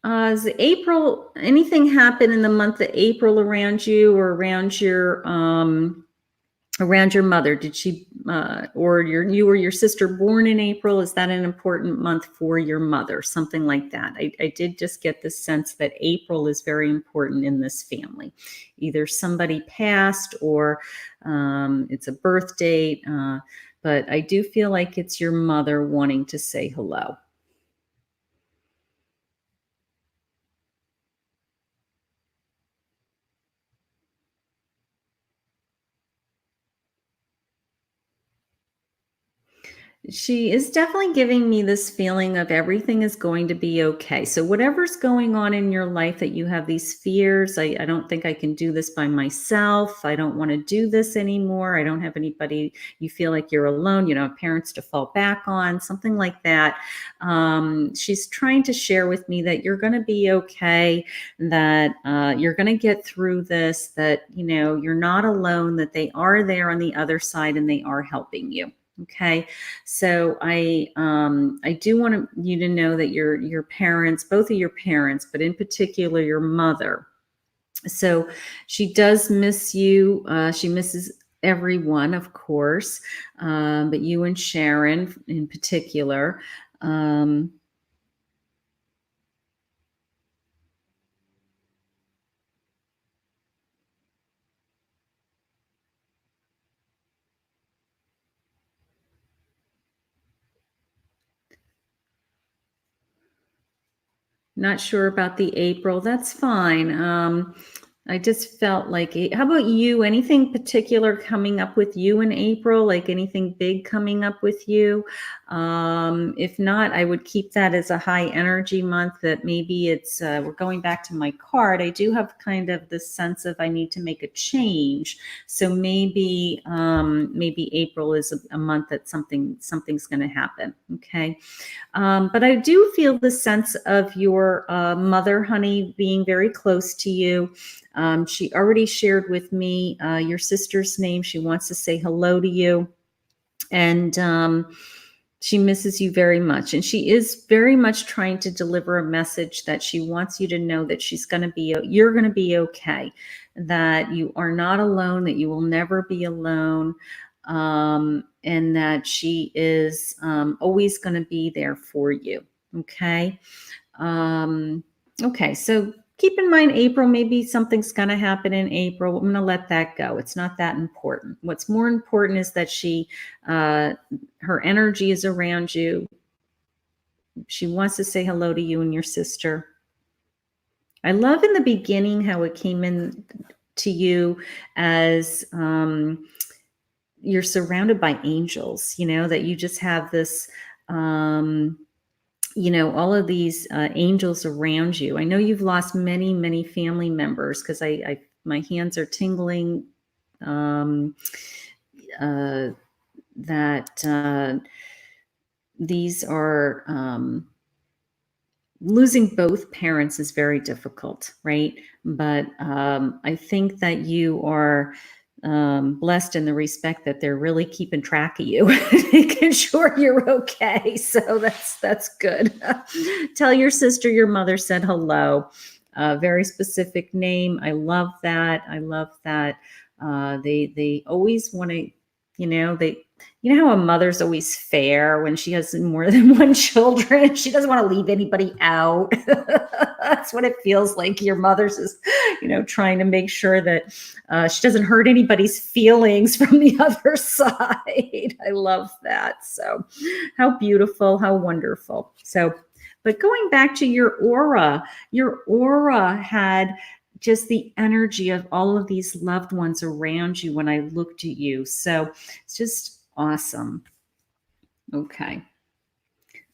Does anything happen in the month of April around you, or around your mother? Did she or you or your sister born in April? Is that an important month for your mother? Something like that. I did just get the sense that April is very important in this family. Either somebody passed, or it's a birth date, but I do feel like it's your mother wanting to say hello. She is definitely giving me this feeling of everything is going to be okay. So, whatever's going on in your life that you have these fears, I don't think I can do this by myself. I don't want to do this anymore. I don't have anybody, you feel like you're alone, you don't have parents to fall back on, something like that. She's trying to share with me that you're going to be okay, that you're going to get through this, that, you're not alone, that they are there on the other side and they are helping you. Okay. So I do want you to know that your parents, both of your parents, but in particular your mother. So she does miss you. She misses everyone, of course, but you and Sharon in particular. Um, Not sure about the April. That's fine. I just felt like, how about you? Anything particular coming up with you in April? Like anything big coming up with you? If not, I would keep that as a high energy month. That maybe we're going back to my card. I do have kind of this sense of I need to make a change. So maybe April is a month that something's going to happen. Okay. But I do feel the sense of your mother, honey, being very close to you. She already shared with me your sister's name. She wants to say hello to you. And she misses you very much. And she is very much trying to deliver a message that she wants you to know that you're going to be okay, that you are not alone, that you will never be alone. And that she is always going to be there for you. Okay. Um, okay. So keep in mind, April, maybe something's going to happen in April. I'm going to let that go. It's not that important. What's more important is that her energy is around you. She wants to say hello to you and your sister. I love in the beginning how it came in to you as you're surrounded by angels, that you just have this, all of these angels around you. I know you've lost many, many family members because my hands are tingling. Um, uh, that these are losing both parents is very difficult, right? But I think that you are blessed in the respect that they're really keeping track of you, making sure you're okay. So that's good. Tell your sister your mother said hello. Very specific name. I love that. I love that. They always want to, they how a mother's always fair when she has more than one children. She doesn't want to leave anybody out. That's what it feels like. Your mother's is, trying to make sure that she doesn't hurt anybody's feelings from the other side. I love that. So how beautiful, how wonderful. So, but going back to your aura had just the energy of all of these loved ones around you when I looked at you. So it's just awesome. Okay.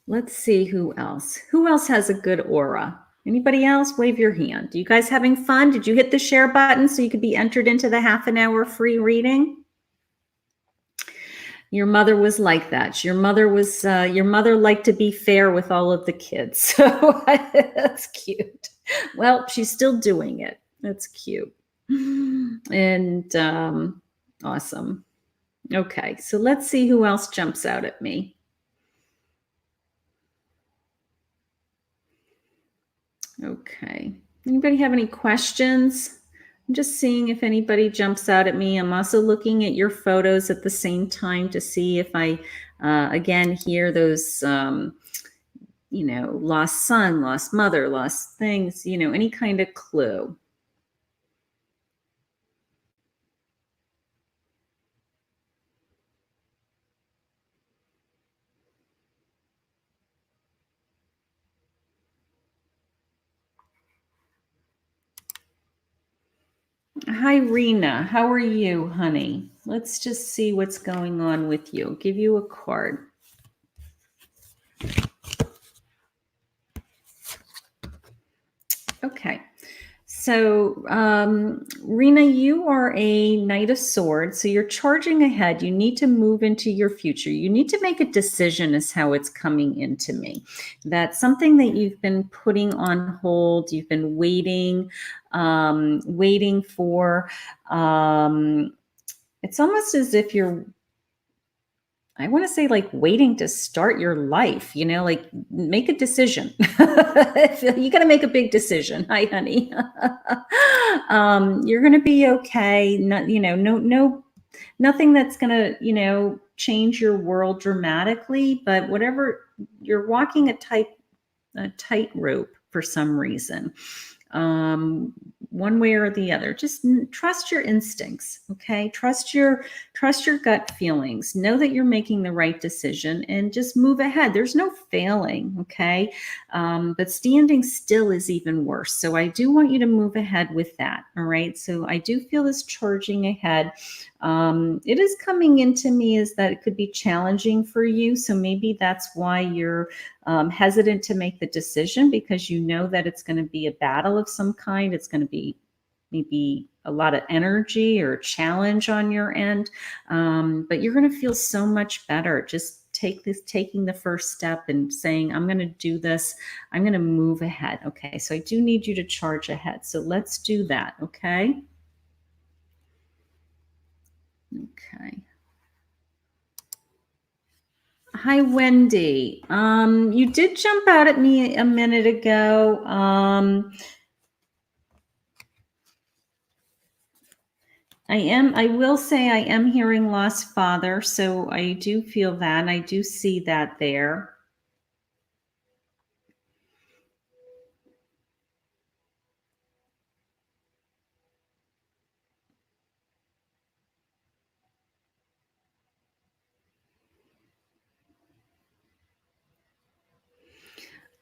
Let's see who else. Who else has a good aura? Anybody else? Wave your hand. You guys having fun? Did you hit the share button so you could be entered into the half an hour free reading? Your mother was like that. Your mother liked to be fair with all of the kids. So that's cute. Well, she's still doing it. That's cute. And awesome. Okay, so let's see who else jumps out at me. Okay. Anybody have any questions? I'm just seeing if anybody jumps out at me. I'm also looking at your photos at the same time to see if I, again, hear those, lost son, lost mother, lost things, any kind of clue. Hi, Rena. How are you, honey? Let's just see what's going on with you. I'll give you a card. So, Rena, you are a Knight of Swords. So you're charging ahead. You need to move into your future. You need to make a decision, is how it's coming into me. That's something that you've been putting on hold. You've been waiting for. Um, it's almost as if you're, I want to say, like waiting to start your life, like make a decision. You got to make a big decision. Hi, honey. You're going to be okay. Not, nothing that's going to, change your world dramatically, but whatever, you're walking a tightrope for some reason, um, one way or the other. Just trust your instincts. Okay, trust your gut feelings. Know that you're making the right decision, and just move ahead. There's no failing. Okay, but standing still is even worse. So I do want you to move ahead with that. All right. So I do feel this charging ahead. It is coming into me is that it could be challenging for you. So maybe that's why you're hesitant to make the decision, because you know that it's going to be a battle of some kind. It's going to be maybe a lot of energy or challenge on your end, but you're going to feel so much better. Just taking the first step and saying, I'm going to do this. I'm going to move ahead. Okay, so I do need you to charge ahead. So let's do that. Okay. Okay. Hi, Wendy. You did jump out at me a minute ago. I will say I am hearing lost father, so I do feel that, and I do see that there.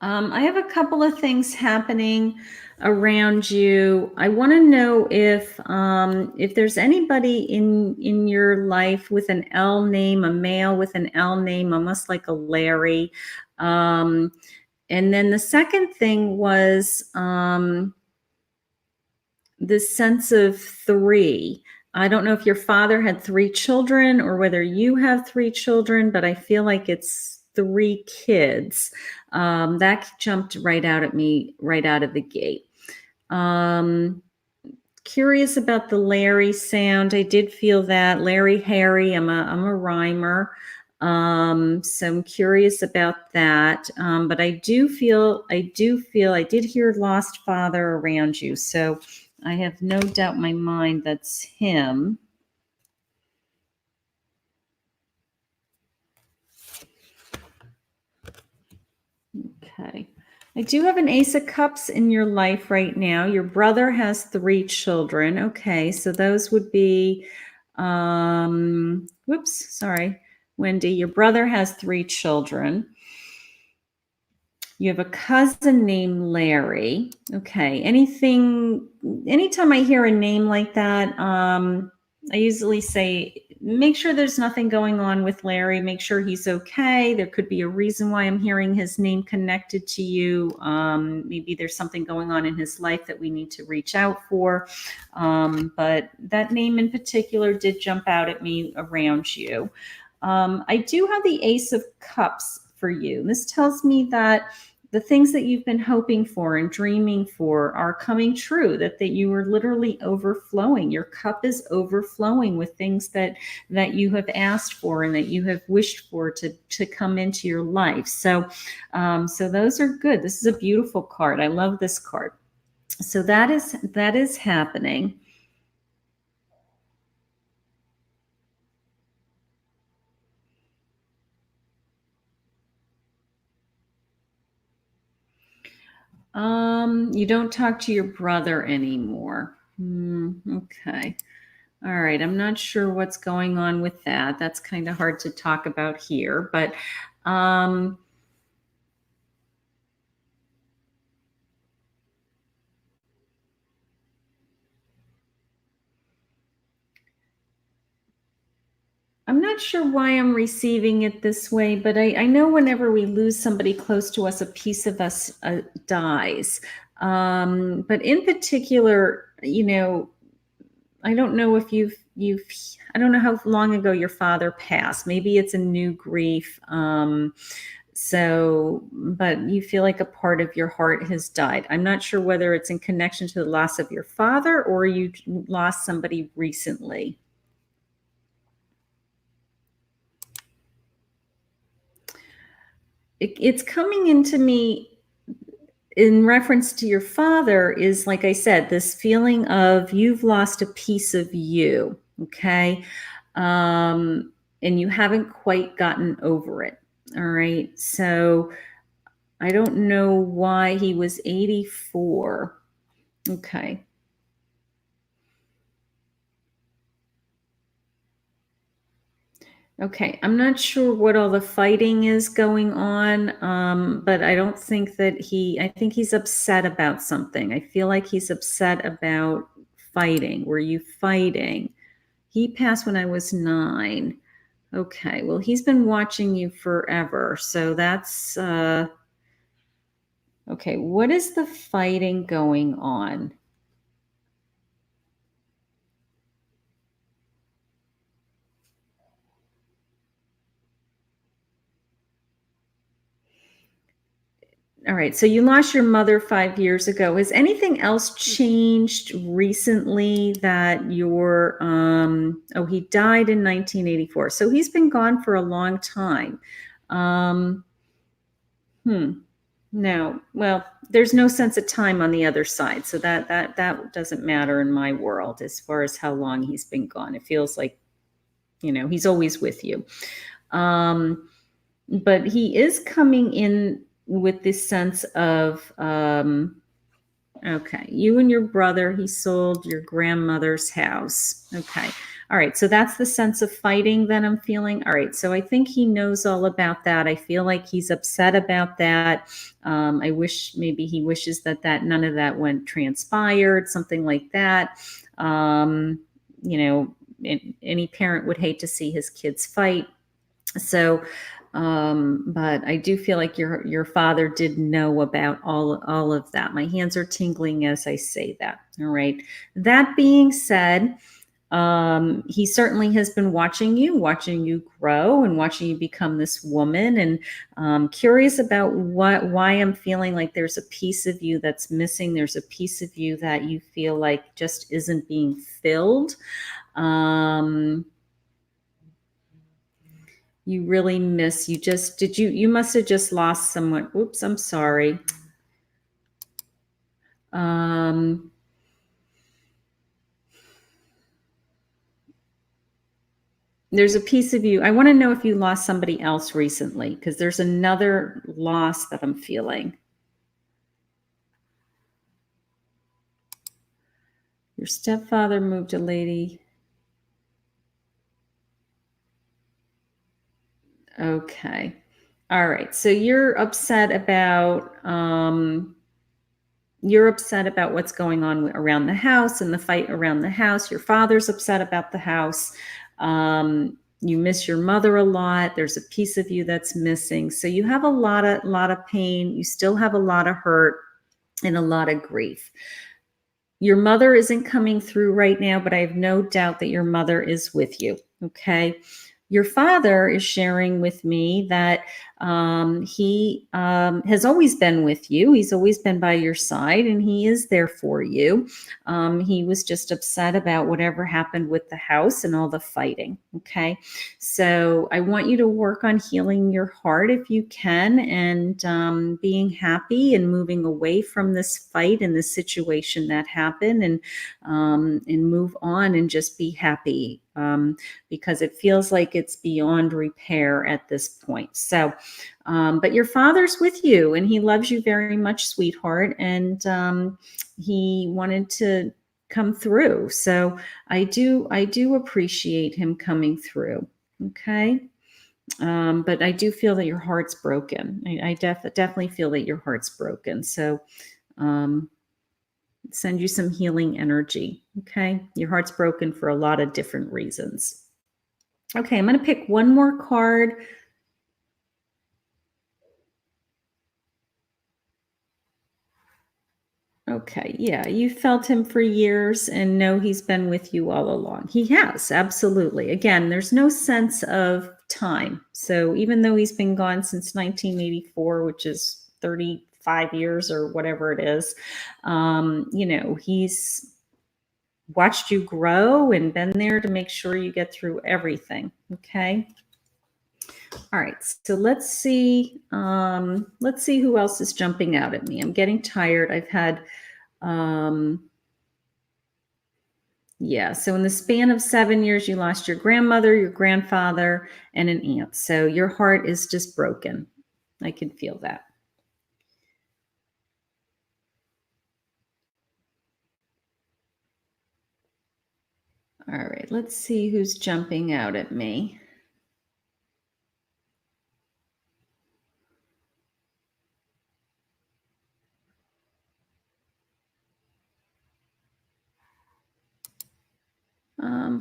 I have a couple of things happening around you. I want to know if there's anybody in your life with an L name, a male with an L name, almost like a Larry. And then the second thing was this sense of three. I don't know if your father had three children or whether you have three children, but I feel like it's three kids. That jumped right out at me right out of the gate. Um, Curious about the Larry sound. I did feel that. Larry, Harry. I'm a rhymer. So I'm curious about that. But I did hear lost father around you. So I have no doubt in my mind that's him. Okay. I do have an Ace of Cups in your life right now. Your brother has three children. Okay, so those would be, whoops, sorry, Wendy. Your brother has three children. You have a cousin named Larry. Okay. Anytime I hear a name like that, I usually say, make sure there's nothing going on with Larry. Make sure he's okay. There could be a reason why I'm hearing his name connected to you. Maybe there's something going on in his life that we need to reach out for. But that name in particular did jump out at me around you. I do have the Ace of Cups for you. This tells me that the things that you've been hoping for and dreaming for are coming true, that you are literally overflowing. Your cup is overflowing with things that you have asked for and that you have wished for to come into your life. So those are good. This is a beautiful card. I love this card. So that is happening. You don't talk to your brother anymore. Okay. All right. I'm not sure what's going on with that. That's kind of hard to talk about here, but um, I'm not sure why I'm receiving it this way, but I know whenever we lose somebody close to us, a piece of us dies. But in particular, I don't know if I don't know how long ago your father passed. Maybe it's a new grief. But you feel like a part of your heart has died. I'm not sure whether it's in connection to the loss of your father or you lost somebody recently. It's coming into me in reference to your father is, like I said, this feeling of you've lost a piece of you, okay? Um, and you haven't quite gotten over it. All right. So I don't know why he was 84. Okay. Okay, I'm not sure what all the fighting is going on, but I don't think I think he's upset about something. I feel like he's upset about fighting. Were you fighting? He passed when I was 9. Okay, well, he's been watching you forever. So that's, okay, what is the fighting going on? All right. So you lost your mother 5 years ago. Has anything else changed recently that oh, he died in 1984. So he's been gone for a long time. Um, hmm. No, well, there's no sense of time on the other side. So that doesn't matter in my world as far as how long he's been gone. It feels like, he's always with you. Um, but he is coming in with this sense of okay, you and your brother, he sold your grandmother's house. Okay. All right. So that's the sense of fighting that I'm feeling. All right. So I think he knows all about that. I feel like he's upset about that. I wish maybe he wishes that none of that went transpired, something like that. Um, you know, any parent would hate to see his kids fight. So, but I do feel like your father did know about all of that. My hands are tingling as I say that. All right. That being said, he certainly has been watching you grow and watching you become this woman, and curious about why I'm feeling like there's a piece of you that's missing. There's a piece of you that you feel like just isn't being filled. Um, you really miss you just did you must have just lost someone. Oops, I'm sorry. um there's a piece of you. I want to know if you lost somebody else recently, because there's another loss that I'm feeling. Your stepfather moved a lady. Okay. All right, so you're upset about what's going on around the house and the fight around the house. Your father's upset about the house. You miss your mother a lot. There's a piece of you that's missing. So you have a lot of pain. You still have a lot of hurt and a lot of grief. Your mother isn't coming through right now, but I have no doubt that your mother is with you. Okay. Your father is sharing with me that he has always been with you. He's always been by your side and he is there for you. He was just upset about whatever happened with the house and all the fighting. Okay. So I want you to work on healing your heart if you can, and being happy and moving away from this fight and this situation that happened, and move on and just be happy, because it feels like it's beyond repair at this point. So, but your father's with you and he loves you very much, sweetheart. And he wanted to come through. So I do appreciate him coming through. Okay. But I do feel that your heart's broken. I definitely feel that your heart's broken. So, um, send you some healing energy. Okay. Your heart's broken for a lot of different reasons. Okay, I'm going to pick one more card. Okay, yeah, you felt him for years and know he's been with you all along. He has, absolutely. Again, there's no sense of time. So even though he's been gone since 1984, which is 35 years or whatever it is, he's watched you grow and been there to make sure you get through everything. Okay. All right, so let's see. Let's see who else is jumping out at me. I'm getting tired. I've had yeah, so in the span of 7 years, you lost your grandmother, your grandfather, and an aunt. So your heart is just broken. I can feel that. All right, let's see who's jumping out at me.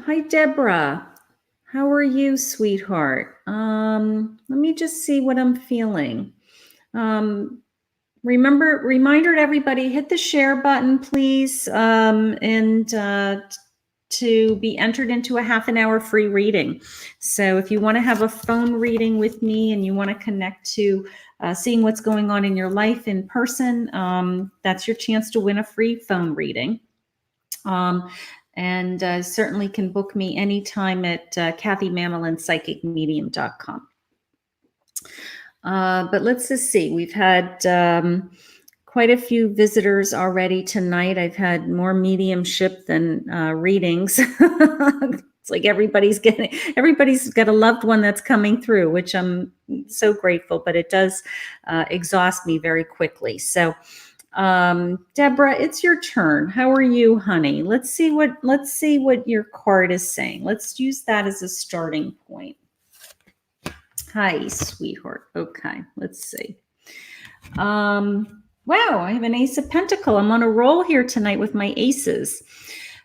Hi, Deborah. How are you, sweetheart? Let me just see what I'm feeling. Reminder to everybody, hit the share button, please, and to be entered into a half an hour free reading. So if you want to have a phone reading with me and you want to connect to seeing what's going on in your life in person, that's your chance to win a free phone reading. And certainly can book me anytime at KathyMamolenPsychicMedium.com. But let's just see. We've had quite a few visitors already tonight. I've had more mediumship than readings. It's like everybody's got a loved one that's coming through, which I'm so grateful, but it does exhaust me very quickly. So Deborah, it's your turn. How are you, honey? Let's see what your card is saying. Let's use that as a starting point. Hi, sweetheart. Okay, let's see. Wow, I have an ace of pentacle. I'm on a roll here tonight with my aces.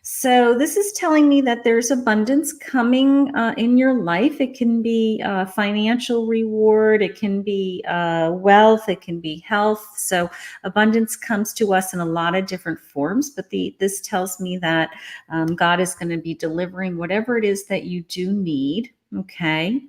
So this is telling me that there's abundance coming in your life. It can be financial reward. It can be wealth. It can be health. So abundance comes to us in a lot of different forms. But this tells me that God is going to be delivering whatever it is that you do need. Okay.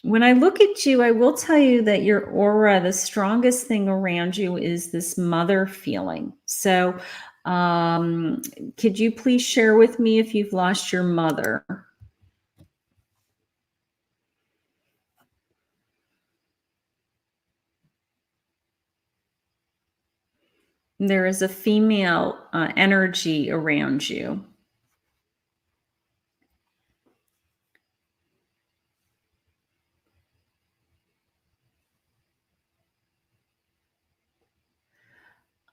When I look at you, I will tell you that your aura, the strongest thing around you is this mother feeling. So, could you please share with me if you've lost your mother? There is a female energy around you.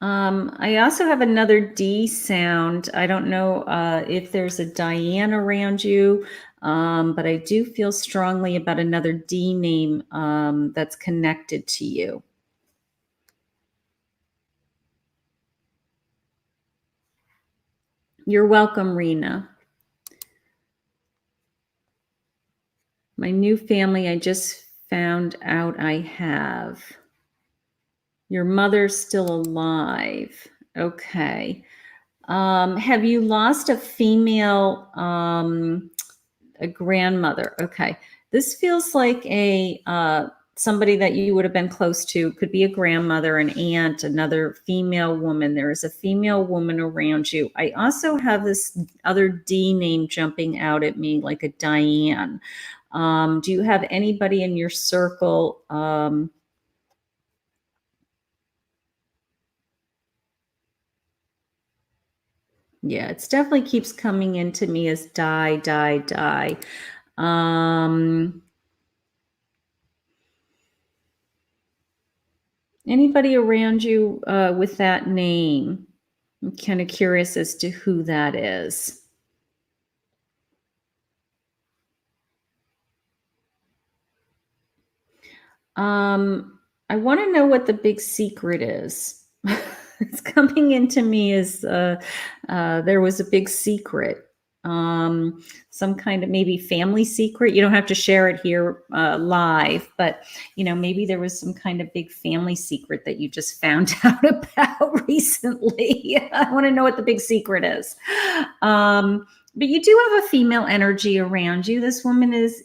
I also have another D sound. I don't know if there's a Diane around you, but I do feel strongly about another D name that's connected to you. You're welcome, Rena. My new family, I just found out I have. Your mother's still alive. Okay. Have you lost a female, a grandmother? Okay. This feels like somebody that you would have been close to. Could be a grandmother, an aunt, another female woman. There is a female woman around you. I also have this other D name jumping out at me, like a Diane. Do you have anybody in your circle? Yeah, it's definitely keeps coming into me as die, die, die. Anybody around you with that name? I'm kind of curious as to who that is. I want to know what the big secret is. It's coming into me as there was a big secret. some kind of maybe family secret. You don't have to share it here live, but maybe there was some kind of big family secret that you just found out about recently. I want to know what the big secret is. But you do have a female energy around you. This woman is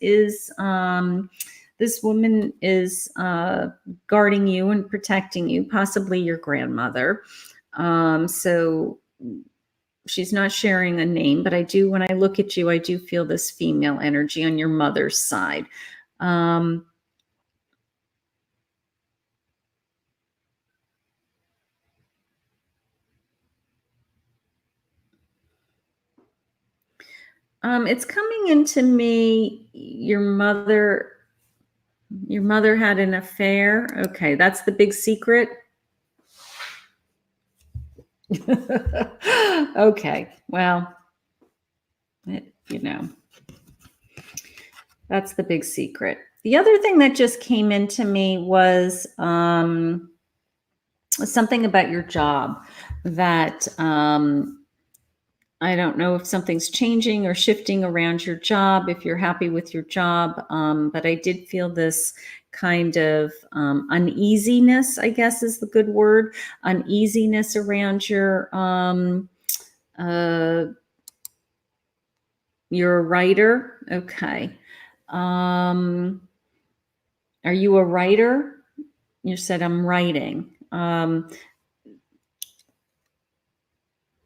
guarding you and protecting you, possibly your grandmother. So she's not sharing a name, but when I look at you, I do feel this female energy on your mother's side. It's coming into me, your mother had an affair. Okay, that's the big secret. Okay, well, that's the big secret. The other thing that just came into me was something about your job that I don't know if something's changing or shifting around your job, if you're happy with your job, but I did feel this kind of uneasiness, I guess is the good word, uneasiness around you're a writer. Okay. Are you a writer? You said I'm writing.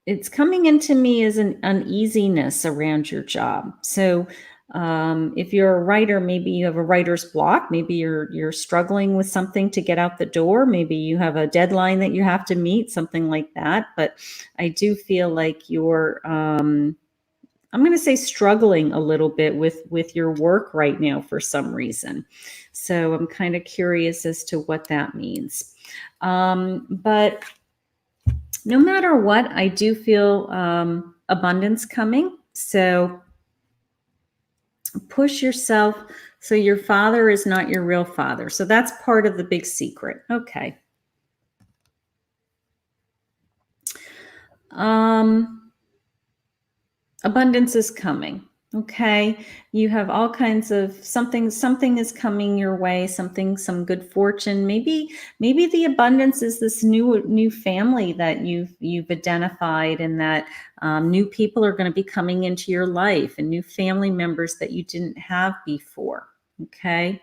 It's coming into me as an uneasiness around your job. So if you're a writer, maybe you have a writer's block. Maybe you're struggling with something to get out the door. Maybe you have a deadline that you have to meet, something like that. But I do feel like you're I'm going to say struggling a little bit with your work right now for some reason. So I'm kind of curious as to what that means. But no matter what, I do feel abundance coming. So push yourself. So your father is not your real father. So that's part of the big secret. Okay. Abundance is coming. Okay. You have all kinds of something is coming your way, some good fortune. Maybe the abundance is this new family that you've identified, and that new people are going to be coming into your life, and new family members that you didn't have before. Okay.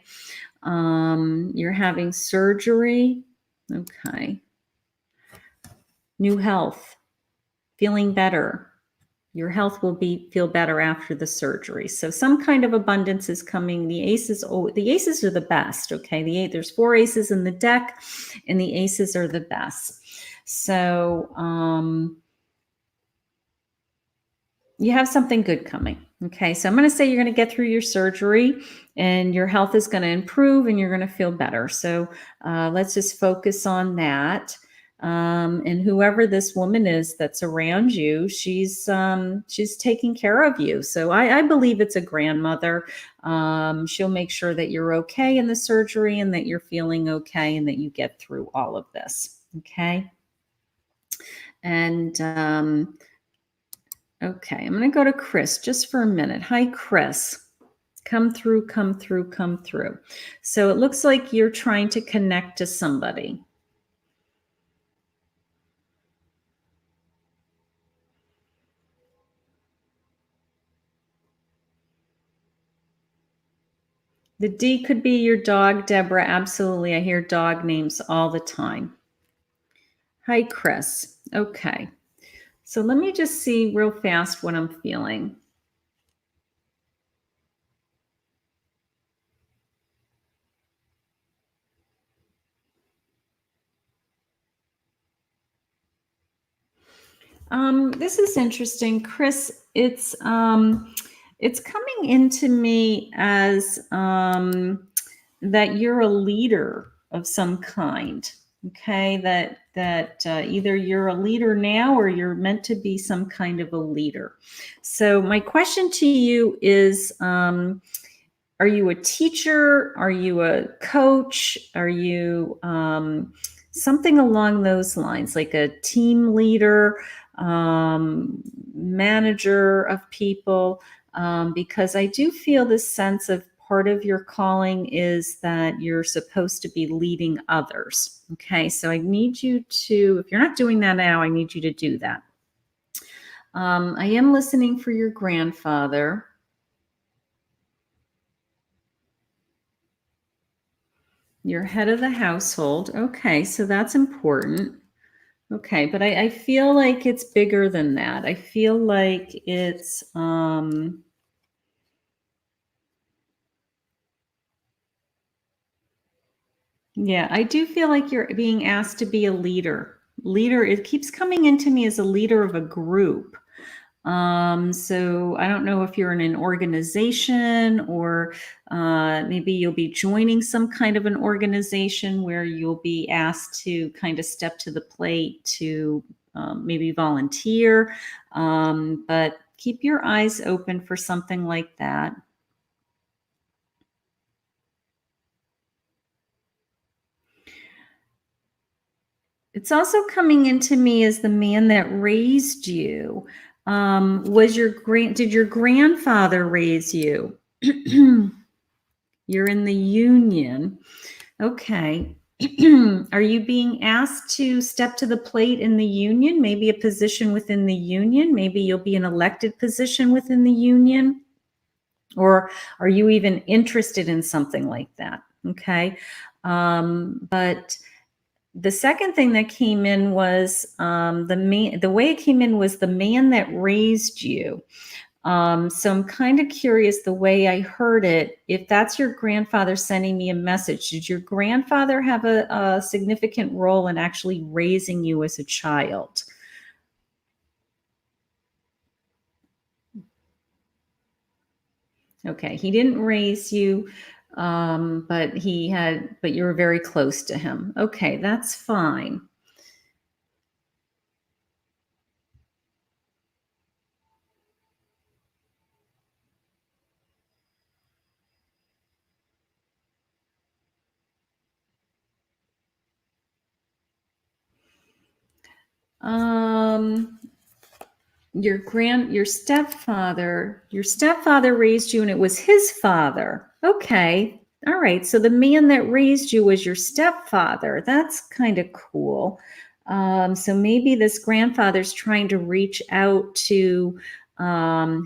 You're having surgery. Okay. New health, feeling better. Your health will feel better after the surgery. So some kind of abundance is coming. The aces are the best. Okay. There's 4 aces in the deck, and the aces are the best. So you have something good coming. Okay. So I'm going to say you're going to get through your surgery, and your health is going to improve, and you're going to feel better. So let's just focus on that. And whoever this woman is that's around you, she's taking care of you. So I believe it's a grandmother. She'll make sure that you're okay in the surgery, and that you're feeling okay, and that you get through all of this. Okay. And okay, I'm going to go to Chris just for a minute. Hi, Chris. Come through, come through, come through. So it looks like you're trying to connect to somebody. The D could be your dog, Deborah. Absolutely. I hear dog names all the time. Hi, Chris. Okay. So let me just see real fast what I'm feeling. This is interesting, Chris. It's coming into me as that you're a leader of some kind. Okay, that either you're a leader now, or you're meant to be some kind of a leader. So my question to you is, are you a teacher? Are you a coach? Are you something along those lines, like a team leader? manager of people, because I do feel this sense of part of your calling is that you're supposed to be leading others. Okay, so I need you to, if you're not doing that now, I need you to do that. I am listening for your grandfather. You're head of the household. Okay, so that's important. Okay, but I feel like it's bigger than that. I feel like it's yeah, I do feel like you're being asked to be a leader. Leader, it keeps coming into me as a leader of a group. So I don't know if you're in an organization or maybe you'll be joining some kind of an organization where you'll be asked to kind of step to the plate to maybe volunteer. But keep your eyes open for something like that. It's also coming into me as the man that raised you. Did your grandfather raise you? You're in the union. Okay. Are you being asked to step to the plate in the union? Maybe a position within the union? Maybe you'll be an elected position within the union? Or are you even interested in something like that? Okay. But the second thing that came in was the way it came in was the man that raised you. So I'm kind of curious the way I heard it, if that's your grandfather sending me a message. Did your grandfather have a significant role in actually raising you as a child? Okay, he didn't raise you, but you were very close to him. Okay, that's fine. Um, your stepfather raised you and it was his father. Okay. All right. So the man that raised you was your stepfather. That's kind of cool. So maybe this grandfather's trying to reach out to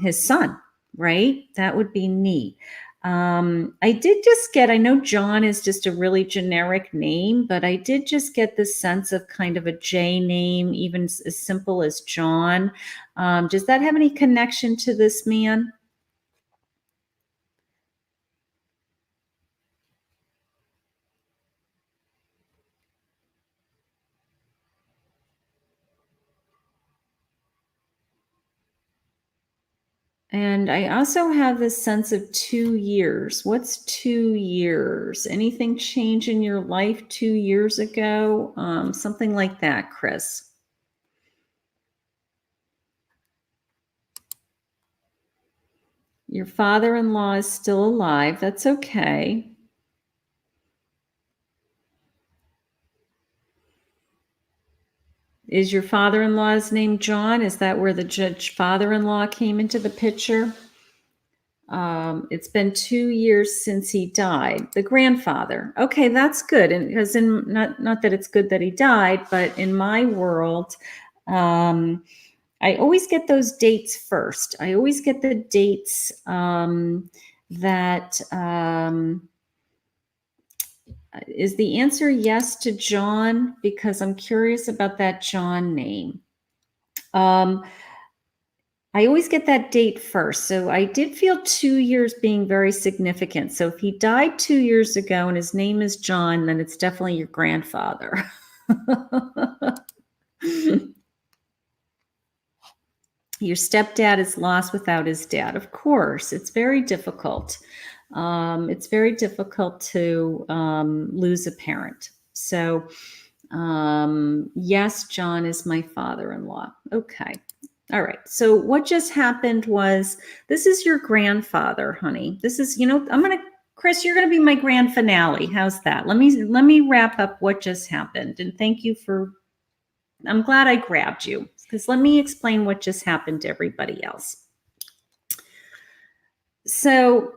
his son, right? That would be neat. I did just get, I know John is just a really generic name, but I did just get the sense of kind of a J name, even as simple as John. Does that have any connection to this man? And I also have this sense of 2 years. What's 2 years? Anything change in your life 2 years ago? Something like that, Chris. Your father-in-law is still alive. That's okay. Is your father-in-law's name John? Is that where the judge father-in-law came into the picture? It's been 2 years since he died. The grandfather. Okay, that's good. And because not that it's good that he died, but in my world, I always get those dates first. I always get the dates that is the answer yes to John, because I'm curious about that John name. I always get that date first. So I did feel 2 years being very significant. So if he died 2 years ago and his name is John, then it's definitely your grandfather. Your stepdad is lost without his dad. Of course, it's very difficult. It's very difficult to lose a parent. So, yes, John is my father-in-law. Okay. All right. So what just happened was this is your grandfather, honey. This is, Chris, you're going to be my grand finale. How's that? Let me wrap up what just happened. And thank you I'm glad I grabbed you. Because let me explain what just happened to everybody else. So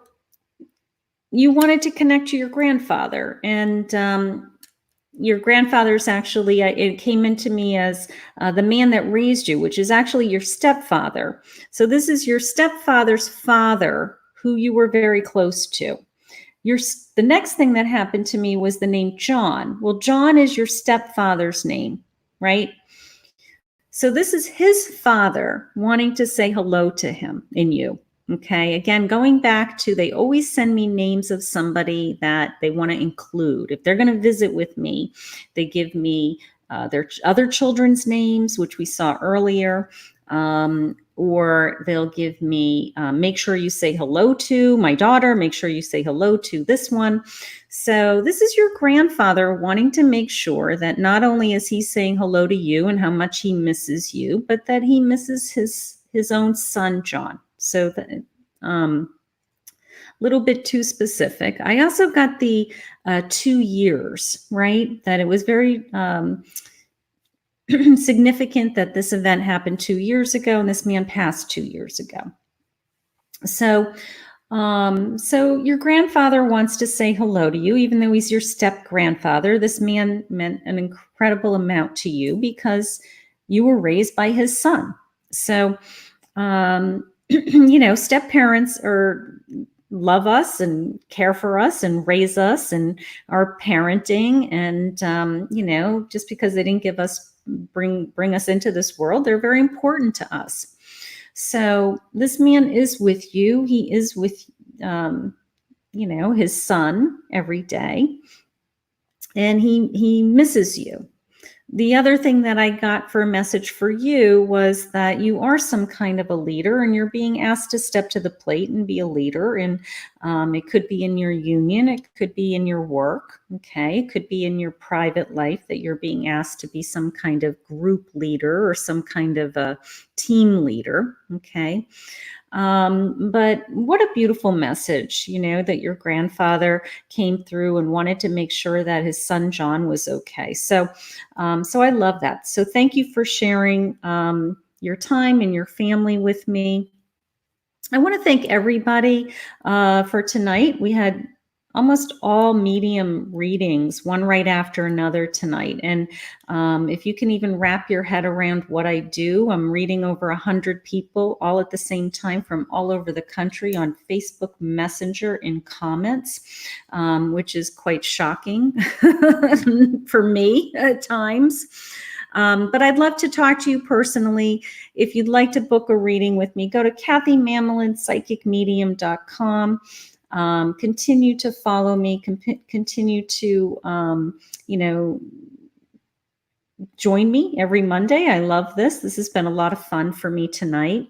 you wanted to connect to your grandfather, and your grandfather's actually, it came into me as the man that raised you, which is actually your stepfather. So this is your stepfather's father who you were very close to. The next thing that happened to me was the name John. Well, John is your stepfather's name, right? So this is his father wanting to say hello to him in you. Okay. Again, going back to, they always send me names of somebody that they want to include. If they're going to visit with me, they give me their other children's names, which we saw earlier. Or they'll give me, make sure you say hello to my daughter, make sure you say hello to this one. So this is your grandfather wanting to make sure that not only is he saying hello to you and how much he misses you, but that he misses his own son, John. So that, little bit too specific. I also got the 2 years, right? That it was very significant that this event happened 2 years ago and this man passed 2 years ago. So your grandfather wants to say hello to you, even though he's your step grandfather. This man meant an incredible amount to you because you were raised by his son. So, step parents love us and care for us and raise us and are parenting. And, just because they didn't give us, bring us into this world, they're very important to us. So this man is with you. He is with, his son every day, and he misses you. The other thing that I got for a message for you was that you are some kind of a leader and you're being asked to step to the plate and be a leader. And it could be in your union, it could be in your work, okay? It could be in your private life that you're being asked to be some kind of group leader or some kind of a team leader, okay? But what a beautiful message, that your grandfather came through and wanted to make sure that his son, John, was okay. So I love that. So thank you for sharing your time and your family with me. I want to thank everybody for tonight. We had almost all medium readings, one right after another tonight. And if you can even wrap your head around what I do, I'm reading over 100 people all at the same time from all over the country on Facebook Messenger in comments, which is quite shocking for me at times. But I'd love to talk to you personally. If you'd like to book a reading with me, go to KathyMamolenPsychicMedium.com. Continue to follow me, continue to, join me every Monday. I love this. This has been a lot of fun for me tonight.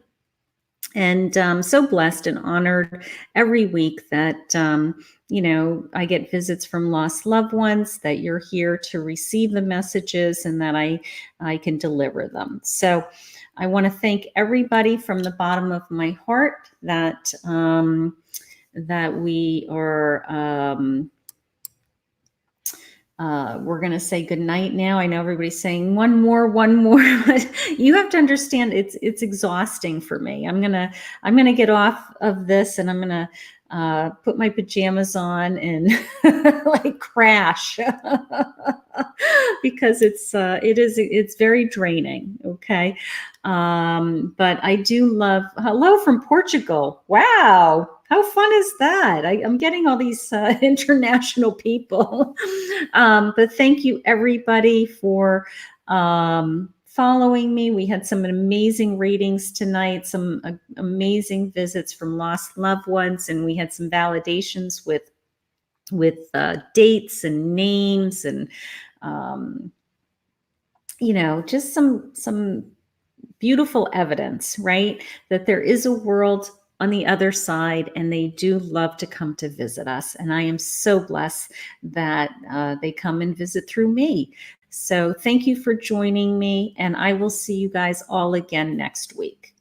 And I'm so blessed and honored every week that, I get visits from lost loved ones, that you're here to receive the messages and that I can deliver them. So I want to thank everybody from the bottom of my heart that we are, we're going to say good night now. I know everybody's saying one more, but you have to understand it's exhausting for me. I'm going to get off of this and I'm going to put my pajamas on and like crash because it's very draining. Okay. But I do love, hello from Portugal. Wow. How fun is that? I'm getting all these international people. But thank you everybody for following me. We had some amazing readings tonight, some amazing visits from lost loved ones, and we had some validations with dates and names and just some beautiful evidence, right? That there is a world on the other side, and they do love to come to visit us. And I am so blessed that they come and visit through me. So thank you for joining me, and I will see you guys all again next week.